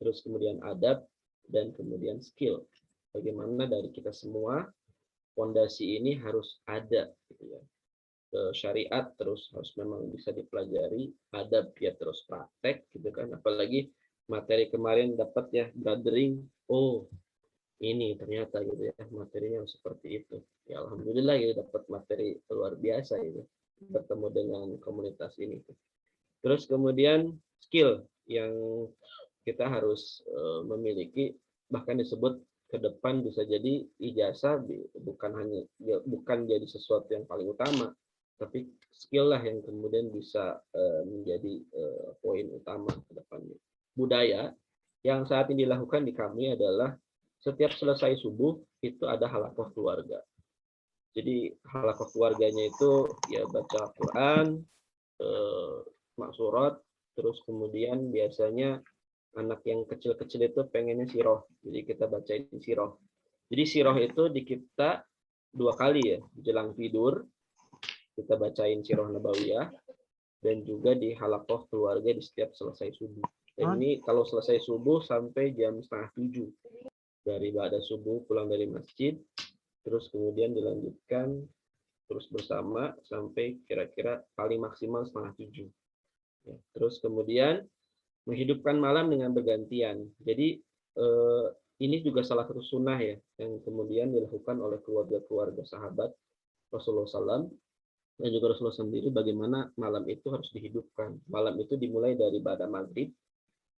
terus kemudian adab, dan kemudian skill. Bagaimana dari kita semua fondasi ini harus ada gitu ya. Syariat terus harus memang bisa dipelajari, adab ya terus praktek gitu kan. Apalagi materi kemarin dapat ya gathering, oh ini ternyata gitu ya materinya seperti itu. Ya alhamdulillah ya dapat materi luar biasa itu bertemu dengan komunitas ini. Terus kemudian skill yang kita harus memiliki, bahkan disebut ke depan bisa jadi ijazah bukan jadi sesuatu yang paling utama, tapi skill lah yang kemudian bisa menjadi poin utama ke depannya. Budaya yang saat ini dilakukan di kami adalah setiap selesai subuh itu ada halakoh keluarga. Jadi halakoh keluarganya itu ya baca Quran, maksurat, terus kemudian biasanya anak yang kecil-kecil itu pengennya siroh. Jadi kita bacain siroh. Jadi siroh itu di kita 2 kali ya, jelang tidur kita bacain siroh nabawiyah. dan juga di halakoh keluarga di setiap selesai subuh. Dan ini kalau selesai subuh sampai jam 6:30. Dari ibadah subuh pulang dari masjid, terus kemudian dilanjutkan terus bersama sampai kira-kira paling maksimal 6:30. Ya, terus kemudian menghidupkan malam dengan bergantian. Jadi ini juga salah satu sunnah ya yang kemudian dilakukan oleh keluarga-keluarga sahabat Rasulullah SAW dan juga Rasulullah sendiri, bagaimana malam itu harus dihidupkan. Malam itu dimulai dari pada maghrib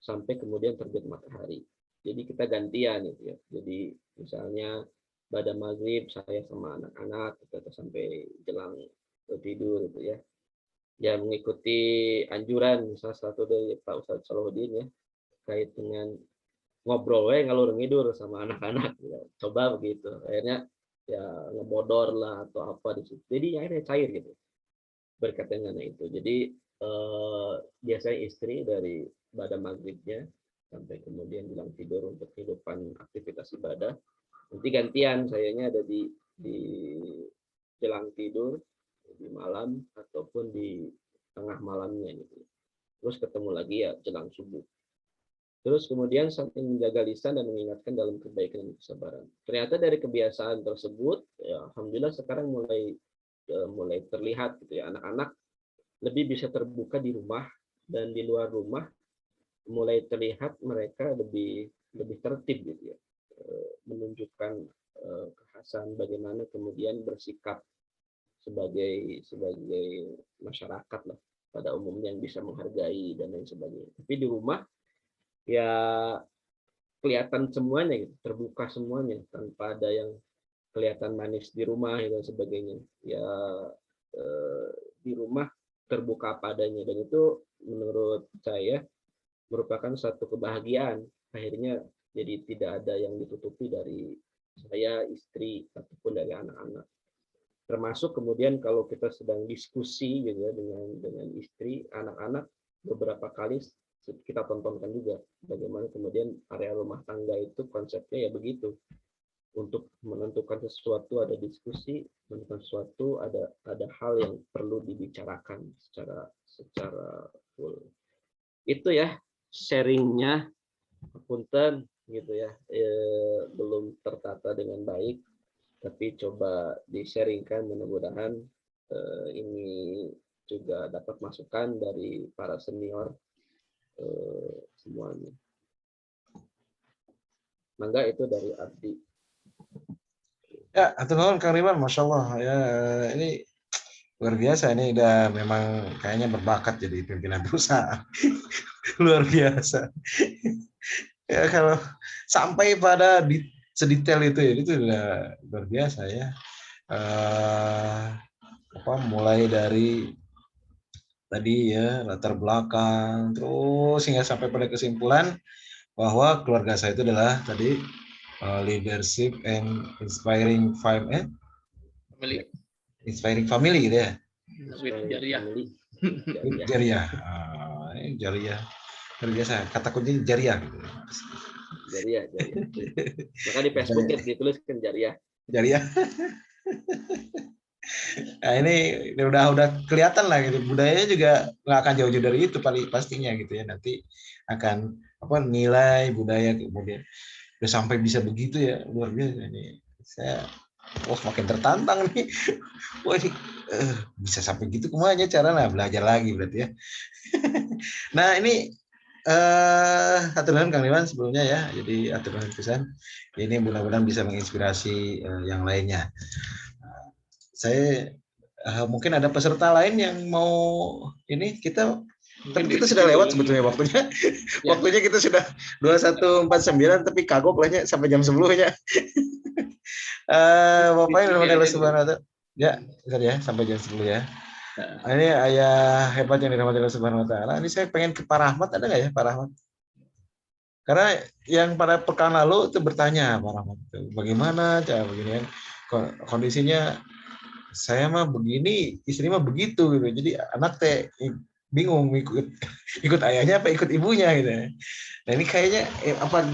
sampai kemudian terbit matahari. Jadi kita gantian gitu ya. Jadi misalnya pada maghrib saya sama anak-anak kita sampai jelang tidur gitu ya. Ya mengikuti anjuran salah satu dari Pak Ustadz Salahuddin ya terkait dengan ngobrol ngalur ngidur sama anak-anak ya. Coba begitu. Akhirnya ya ngebodor lah atau apa di situ. Jadi akhirnya cair gitu. Berkaitan dengan itu. Jadi biasanya istri dari pada maghribnya sampai kemudian bilang tidur untuk kehidupan aktivitas ibadah. Nanti gantian sayanya ada di jelang tidur di malam ataupun di tengah malamnya gitu. Terus ketemu lagi ya jelang subuh. Terus kemudian saling menjaga lisan dan mengingatkan dalam kebaikan dan kesabaran. Ternyata dari kebiasaan tersebut, ya, alhamdulillah sekarang mulai terlihat gitu ya, anak-anak lebih bisa terbuka di rumah dan di luar rumah mulai terlihat mereka lebih tertib gitu ya, menunjukkan kekhasan bagaimana kemudian bersikap sebagai masyarakat lah pada umumnya yang bisa menghargai dan lain sebagainya. Tapi di rumah ya kelihatan semuanya gitu, terbuka semuanya tanpa ada yang kelihatan manis di rumah dan sebagainya. Ya di rumah terbuka apa adanya dan itu menurut saya merupakan satu kebahagiaan. Akhirnya jadi tidak ada yang ditutupi dari saya, istri ataupun dari anak-anak. Termasuk kemudian kalau kita sedang diskusi gitu ya dengan istri, anak-anak beberapa kali kita tontonkan juga bagaimana kemudian area rumah tangga itu konsepnya ya begitu. Untuk menentukan sesuatu ada diskusi, menentukan sesuatu ada hal yang perlu dibicarakan secara full. Itu ya sharingnya, punten gitu ya, belum tertata dengan baik, tapi coba di-sharingkan, mudah-mudahan ini juga dapat masukan dari para senior semuanya. Mangga itu dari Abdi. Ya, atur nuhun Kang Riman, Masya Allah ya, ini luar biasa, ini udah memang kayaknya berbakat jadi pimpinan perusahaan. Luar biasa. Ya kalau sampai pada sedetail itu ya, itu udah luar biasa ya. Mulai dari tadi ya latar belakang terus hingga sampai pada kesimpulan bahwa keluarga saya itu adalah tadi leadership and inspiring family gitu ya. Jariah. Jariah. Luar biasa. Kata kunci jariah gitu. Jariah. Maka di Facebook dituliskan jariah. Jariah. Nah ini udah kelihatan lah gitu, budayanya juga nggak akan jauh-jauh dari itu pastinya gitu ya, nanti akan nilai budaya kemudian udah sampai bisa begitu ya, luar biasa ini. Saya makin tertantang nih. Wah ini bisa sampai gitu kemana cara belajar lagi berarti ya. Nah ini aturan Kang Iwan sebelumnya ya, jadi aturan pisan ini mudah-mudahan bisa menginspirasi yang lainnya. Saya mungkin ada peserta lain yang mau ini, tapi kita sudah lewat sebetulnya waktunya. Ya. Waktunya kita sudah 21.49 tapi kagok lahnya sampai jam 10-nya. Bapak yang dirahmati Allah Subhanahu wa taala. Ya, ya sampai jam 10 ya. Ini ayah hebat yang dirahmati Allah Subhanahu wa taala. Ini saya pengen ke Pak Rahmat, ada nggak ya Pak Rahmat? Karena yang pada pekan lalu itu bertanya Pak Rahmat, bagaimana cara begini kondisinya, saya mah begini, istri mah begitu gitu. Jadi anak teh bingung ikut ayahnya apa ikut ibunya gitu. Nah ini kayaknya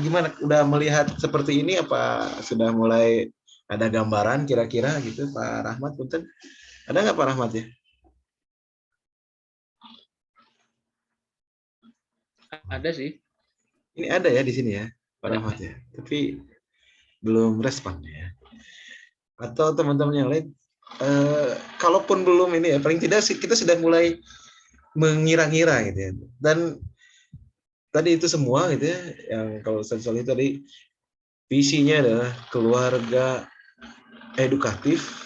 gimana, udah melihat seperti ini apa sudah mulai ada gambaran kira-kira gitu Pak Rahmat? Punten, ada nggak Pak Rahmat ya? Ada sih. Ini ada ya di sini ya, Pak Ada. Rahmat ya. Tapi belum respon ya. Atau teman-teman yang lain, kalaupun belum ini ya, paling tidak kita sudah mulai mengira-ngira gitu ya. Dan tadi itu semua gitu ya, yang kalau sensor itu tadi visinya adalah keluarga edukatif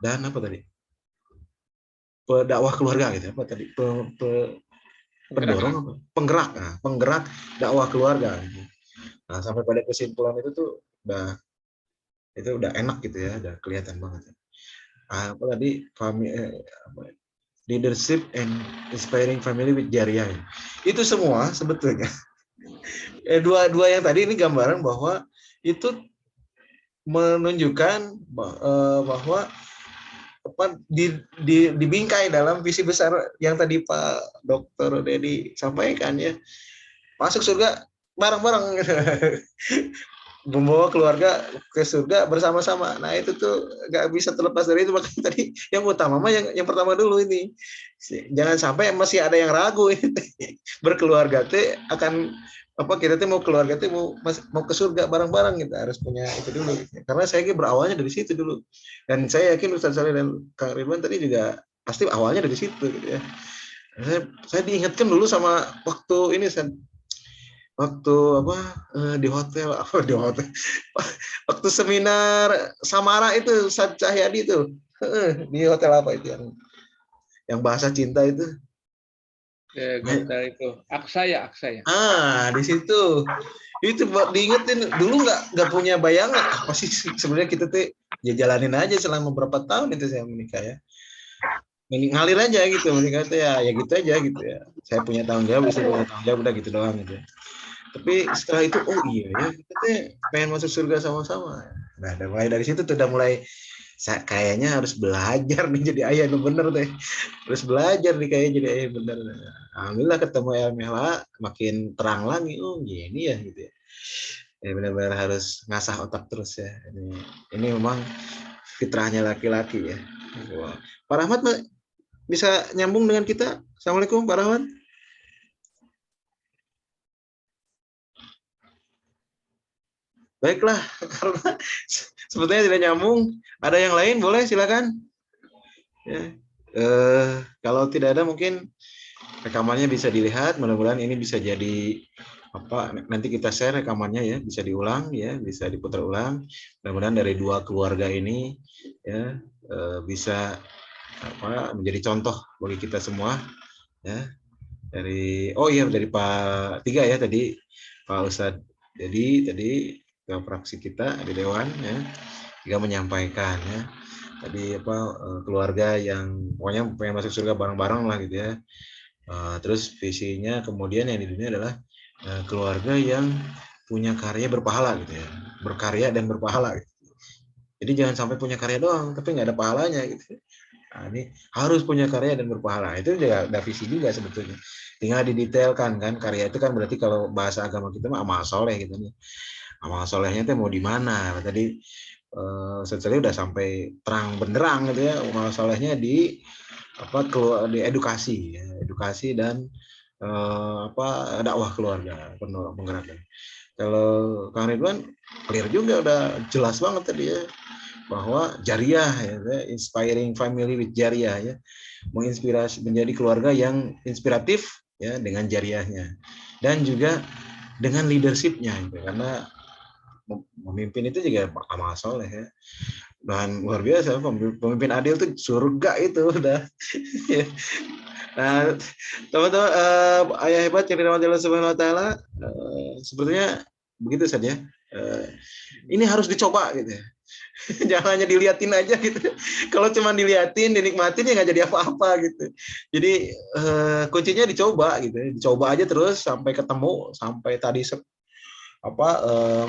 dan apa tadi? Dakwah keluarga gitu. Apa tadi? Pendorong apa? Penggerak. Nah, penggerak dakwah keluarga gitu. Nah, sampai pada kesimpulan itu tuh udah enak gitu ya, udah kelihatan banget. Apa tadi? Leadership and inspiring family with Jariah. Itu semua sebetulnya dua yang tadi ini gambaran bahwa itu menunjukkan bahwa dibingkai dalam visi besar yang tadi Pak Dr. Dedi sampaikan ya, masuk surga bareng-bareng membawa keluarga ke surga bersama-sama. Nah itu tuh nggak bisa terlepas dari itu. Makanya tadi yang utama mah yang pertama dulu ini, jangan sampai masih ada yang ragu berkeluarga teh akan apa, kita tuh mau keluarga tuh mau ke surga bareng-bareng, kita harus punya itu dulu gitu. Karena saya berawalnya dari situ dulu, dan saya yakin Ustaz Saleh dan Kang Ridwan tadi juga pasti awalnya dari situ gitu ya. Saya diingatkan dulu sama waktu ini waktu apa di hotel waktu seminar Samara itu Ustaz Cahyadi itu di hotel apa itu yang bahasa cinta itu Hotel itu Aksaya. di situ itu diingetin dulu, nggak punya bayangan apa sih sebenarnya kita tuh ya jalanin aja selama beberapa tahun itu saya menikah ya, ngalir aja gitu menikah itu ya gitu aja gitu ya, saya punya tanggung jawab, istri punya tanggung jawab, udah gitu doang gitu. Tapi setelah itu, oh iya ya, kita tuh pengen masuk surga sama-sama. Nah, mulai dari situ tuh udah mulai, kayaknya harus belajar nih jadi ayah yang bener deh. Terus belajar nih kayaknya jadi ayah yang bener. Alhamdulillah ketemu LMLA, makin terang lagi, oh gini ya gitu ya. Ya benar-benar harus ngasah otak terus ya. Ini memang fitrahnya laki-laki ya. Pak Rahmat bisa nyambung dengan kita? Assalamualaikum Pak Rahmat. Baiklah, karena sebetulnya tidak nyambung. Ada yang lain boleh silakan. Ya. Kalau tidak ada mungkin rekamannya bisa dilihat. Mudah-mudahan ini bisa jadi apa? Nanti kita share rekamannya ya, bisa diulang ya, bisa diputar ulang. Mudah-mudahan dari dua keluarga ini ya bisa apa menjadi contoh bagi kita semua ya. Dari dari Pak Tiga ya tadi Pak Ustadz. Jadi tadi ke fraksi kita di Dewan ya juga menyampaikan ya tadi apa keluarga yang pokoknya pengen masuk surga bareng-bareng lah gitu ya. Terus visinya kemudian yang di dunia adalah keluarga yang punya karya berpahala gitu ya, berkarya dan berpahala gitu. Jadi jangan sampai punya karya doang tapi nggak ada pahalanya gitu. Nah, ini harus punya karya dan berpahala. Itu juga ada visi juga sebetulnya. Tinggal didetailkan kan, karya itu kan berarti kalau bahasa agama kita mah amal soleh gitu nih. Amal solehnya itu mau di mana? Tadi setelah udah sampai terang benderang gitu ya, amal solehnya di di edukasi ya, edukasi dan dakwah keluarga, penggerakkan. Kalau Kang Ridwan clear juga, udah jelas banget tadi ya bahwa Jariah ya, inspiring family with Jariah ya, menginspirasi menjadi keluarga yang inspiratif ya dengan jariahnya dan juga dengan leadershipnya gitu. Karena memimpin itu juga amal soleh ya, dan luar biasa pemimpin adil tuh surga itu udah. Nah teman-teman, ayah hebat yang dirahmati Allah Subhanahu Wa Taala, sebetulnya begitu saja. Ini harus dicoba gitu ya. Jangan hanya diliatin aja gitu. Kalau cuma diliatin, dinikmatin ya nggak jadi apa-apa gitu. Jadi kuncinya dicoba gitu. Dicoba aja terus sampai ketemu, sampai tadi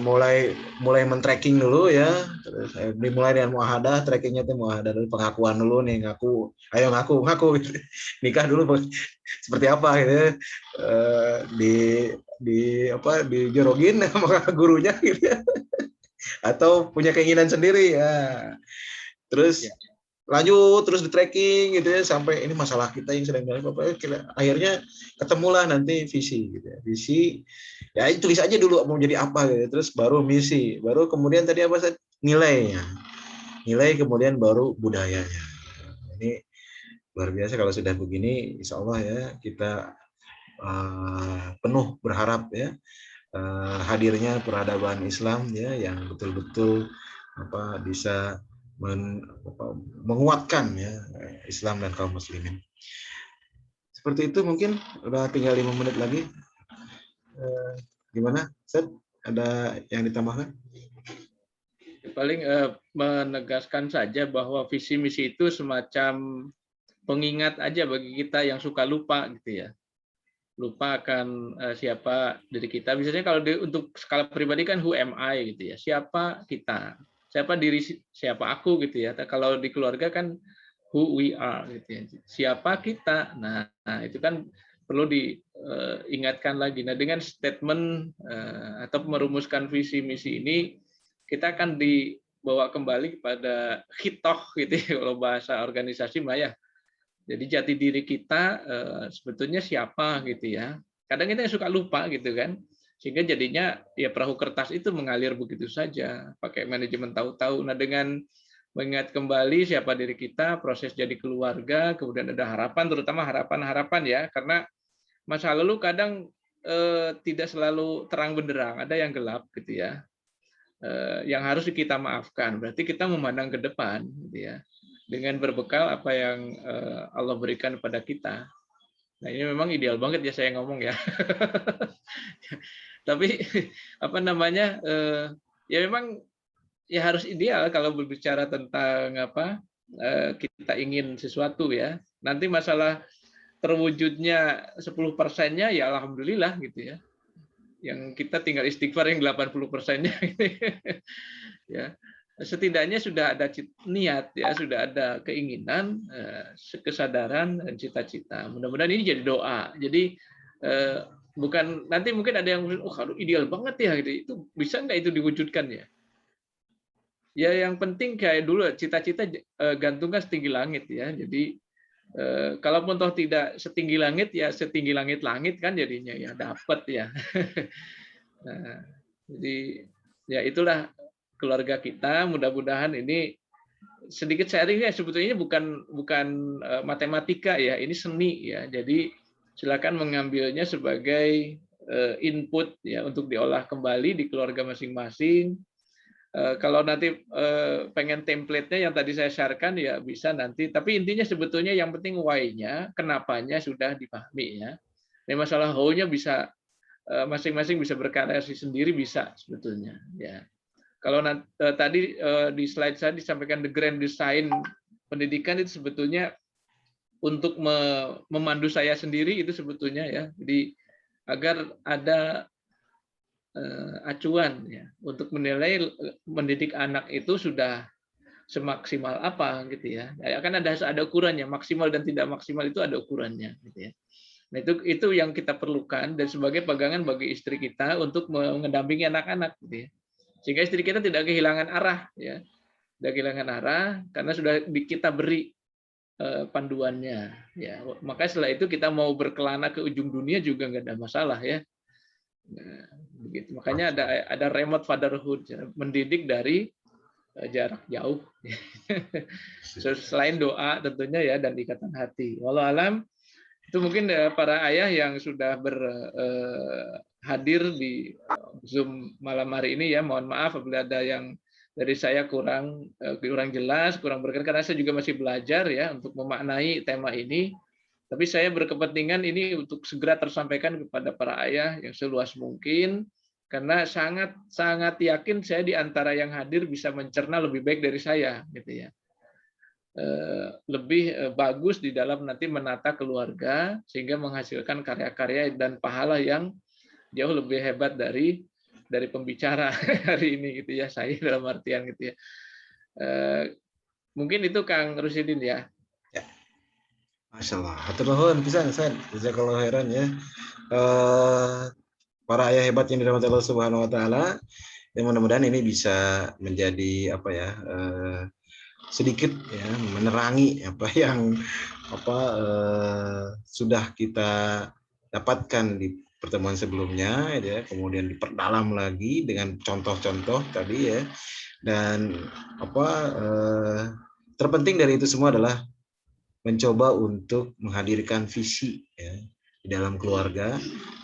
mulai men-tracking dulu ya. Terus dimulai dengan muahadah, trackingnya tuh muahadah dulu, pengakuan dulu nih, ayo ngaku gitu. Nikah dulu seperti apa gitu ya. Dijorogin sama gurunya gitu ya. Atau punya keinginan sendiri ya. Terus lanjut terus di tracking gitu ya sampai ini masalah kita yang sedang dalam apa akhirnya ketemulah nanti visi gitu ya. Visi ya tulis aja dulu mau jadi apa gitu terus baru misi baru kemudian tadi apa nilainya nilai kemudian baru budayanya. Ini luar biasa kalau sudah begini insya Allah ya kita penuh berharap ya hadirnya peradaban Islam ya yang betul-betul bisa menguatkan ya Islam dan kaum muslimin. Seperti itu mungkin udah tinggal 5 menit lagi. Gimana, Seth? Ada yang ditambahkan? Paling menegaskan saja bahwa visi misi itu semacam pengingat aja bagi kita yang suka lupa gitu ya. Lupa akan siapa diri kita. Biasanya kalau untuk skala pribadi kan who am I gitu ya. Siapa kita? Siapa diri, siapa aku gitu ya. Kalau di keluarga kan who we are gitu ya. Siapa kita? Nah itu kan perlu diingatkan lagi. Nah dengan statement atau merumuskan visi misi ini kita akan dibawa kembali kepada khitoh gitu ya kalau bahasa organisasi Maya. Jadi jati diri kita sebetulnya siapa gitu ya. Kadang kita yang suka lupa gitu kan. Sehingga jadinya ya perahu kertas itu mengalir begitu saja, pakai manajemen tahu-tahu. Nah, dengan mengingat kembali siapa diri kita, proses jadi keluarga, kemudian ada harapan, terutama harapan-harapan ya, karena masa lalu kadang tidak selalu terang benderang, ada yang gelap gitu ya. Yang harus kita maafkan. Berarti kita memandang ke depan gitu ya. Dengan berbekal apa yang Allah berikan kepada kita. Nah, ini memang ideal banget ya saya ngomong ya. Tapi apa namanya ya memang ya harus ideal kalau berbicara tentang apa kita ingin sesuatu ya. Nanti masalah terwujudnya 10%-nya ya alhamdulillah gitu ya. Yang kita tinggal istighfar yang 80%-nya ya. Setidaknya sudah ada niat ya, sudah ada keinginan, kesadaran dan cita-cita. Mudah-mudahan ini jadi doa. Jadi bukan nanti mungkin ada yang aduh ideal banget ya gitu. Itu bisa nggak itu diwujudkan ya? Ya yang penting kayak dulu cita-cita gantungkan setinggi langit ya. Jadi kalaupun toh tidak setinggi langit ya setinggi langit-langit kan jadinya ya dapat ya. Nah, jadi ya itulah keluarga kita. Mudah-mudahan ini sedikit sharing ya sebetulnya bukan matematika ya, ini seni ya. Jadi silakan mengambilnya sebagai input ya untuk diolah kembali di keluarga masing-masing. Kalau nanti pengen template-nya yang tadi saya sharekan ya bisa nanti. Tapi intinya sebetulnya yang penting why-nya, kenapanya sudah dipahami ya. Nah, masalah how-nya bisa masing-masing bisa berkreasi sendiri bisa sebetulnya ya. Kalau tadi di slide saya disampaikan the grand design pendidikan itu sebetulnya untuk memandu saya sendiri itu sebetulnya ya. Jadi agar ada acuan ya untuk menilai mendidik anak itu sudah semaksimal apa gitu ya. Ya kan ada ukurannya, maksimal dan tidak maksimal itu ada ukurannya gitu ya. Nah, itu yang kita perlukan dan sebagai pegangan bagi istri kita untuk mendampingi anak-anak gitu ya. Sehingga istri kita tidak kehilangan arah ya. Tidak kehilangan arah karena sudah kita beri panduannya ya. Maka setelah itu kita mau berkelana ke ujung dunia juga nggak ada masalah ya. Nah, begitu. Makanya ada remote fatherhood, mendidik dari jarak jauh. Selain doa tentunya ya dan ikatan hati. Wallahu alam. Itu mungkin para ayah yang sudah hadir di Zoom malam hari ini ya. Mohon maaf apabila ada yang dari saya kurang jelas, kurang berkenan karena saya juga masih belajar ya untuk memaknai tema ini. Tapi saya berkepentingan ini untuk segera tersampaikan kepada para ayah yang seluas mungkin karena sangat yakin saya di antara yang hadir bisa mencerna lebih baik dari saya gitu ya. Lebih bagus di dalam nanti menata keluarga sehingga menghasilkan karya-karya dan pahala yang jauh lebih hebat dari pembicara hari ini gitu ya, saya dalam artian gitu ya. Mungkin itu Kang Rusidin ya. Masya Allah. Hatur nuhun pisan Ustaz. Jazakallahu khairan ya. Para ayah hebat yang dirahmati Allah Subhanahu wa taala. Ya mudah-mudahan ini bisa menjadi apa ya? sedikit ya menerangi apa yang sudah kita dapatkan di pertemuan sebelumnya ya, kemudian diperdalam lagi dengan contoh-contoh tadi ya, dan terpenting dari itu semua adalah mencoba untuk menghadirkan visi ya di dalam keluarga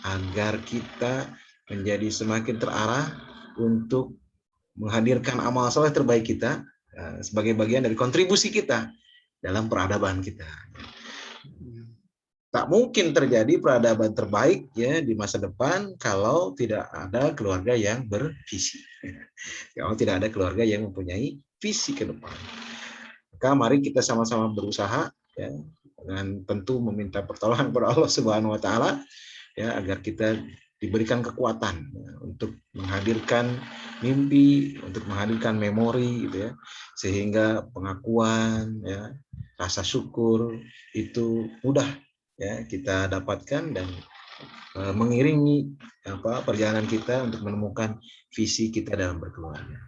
agar kita menjadi semakin terarah untuk menghadirkan amal soleh terbaik kita sebagai bagian dari kontribusi kita dalam peradaban kita. Tak mungkin terjadi peradaban terbaik ya di masa depan kalau tidak ada keluarga yang bervisi. Kalau tidak ada keluarga yang mempunyai visi ke depan. Maka mari kita sama-sama berusaha ya, dengan tentu meminta pertolongan kepada Allah Subhanahu wa taala ya, agar kita diberikan kekuatan ya, untuk menghadirkan mimpi, untuk menghadirkan memori gitu ya, sehingga pengakuan ya, rasa syukur itu mudah ya kita dapatkan dan mengiringi perjalanan kita untuk menemukan visi kita dalam berkeluarga.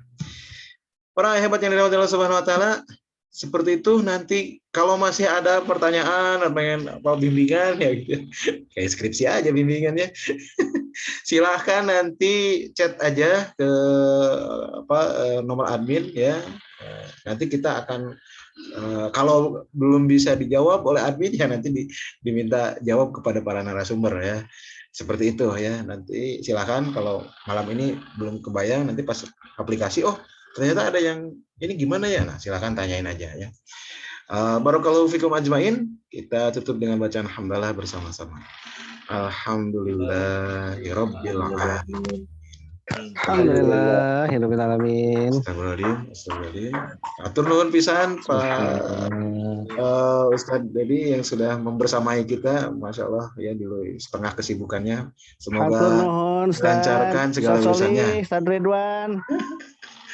Para hebat yang dirahmati Allah Subhanahu wa taala, seperti itu. Nanti kalau masih ada pertanyaan, pengen bimbingan ya gitu. Kayak skripsi aja bimbingannya. Silahkan nanti chat aja ke nomor admin ya. Nanti kita akan kalau belum bisa dijawab oleh admin ya nanti diminta jawab kepada para narasumber ya. Seperti itu ya. Nanti silakan kalau malam ini belum kebayang, nanti pas aplikasi ternyata ada yang ini gimana ya? Nah, silakan tanyain aja ya. Barakallahu fikum ajmain. Kita tutup dengan bacaan hamdalah bersama-sama. Alhamdulillahirabbil alamin. Alhamdulillahirabbil alamin. Astagfirullahaladzim. Atur nuhun pisan Pak Ustadz Dedi yang sudah membersamai kita, Masya Allah ya, dulu setengah kesibukannya. Semoga melancarkan segala urusannya. Ustadz Ridwan.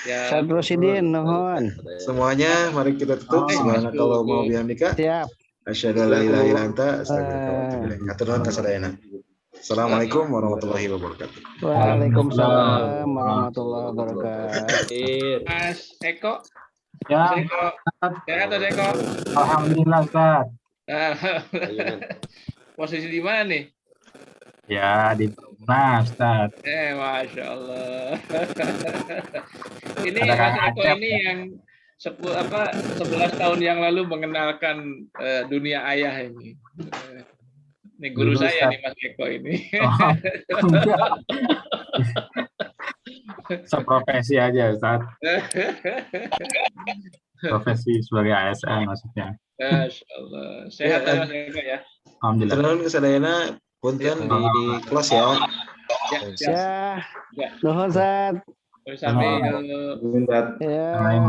Ya, Ustadz Rosidin, nuhun. Semuanya mari kita tutup. Subhanakallah mau bihamdika. Siap. Asyhadu an la ilaha illa anta, astaghfiruka wa atubu ilaik. Atur nuhun kasadayana. Assalamualaikum warahmatullahi wabarakatuh. Waalaikumsalam warahmatullahi wabarakatuh. Mas Eko. Ya, Mas Eko. Sehat Mas Eko. alhamdulillah Ustaz. Posisi di mana nih? Ya, di rumah Ustaz. Masya Allah. Ini Ada Mas Kang Eko Acep, ini yang 11 tahun yang lalu mengenalkan dunia ayah ini. Ini guru Dulu, saya Ustaz. nih Mas Eko ini. Enggak. Seprofesi aja Ustaz. Profesi sebagai ASN maksudnya. Masya Allah. Sehat ya Mas Eko ya. Alhamdulillah. Atur nuhun kasadayana. Punten di close ya. Ya. Ya. Nuhun, Ustaz. Sampai Ya. Nah, ini.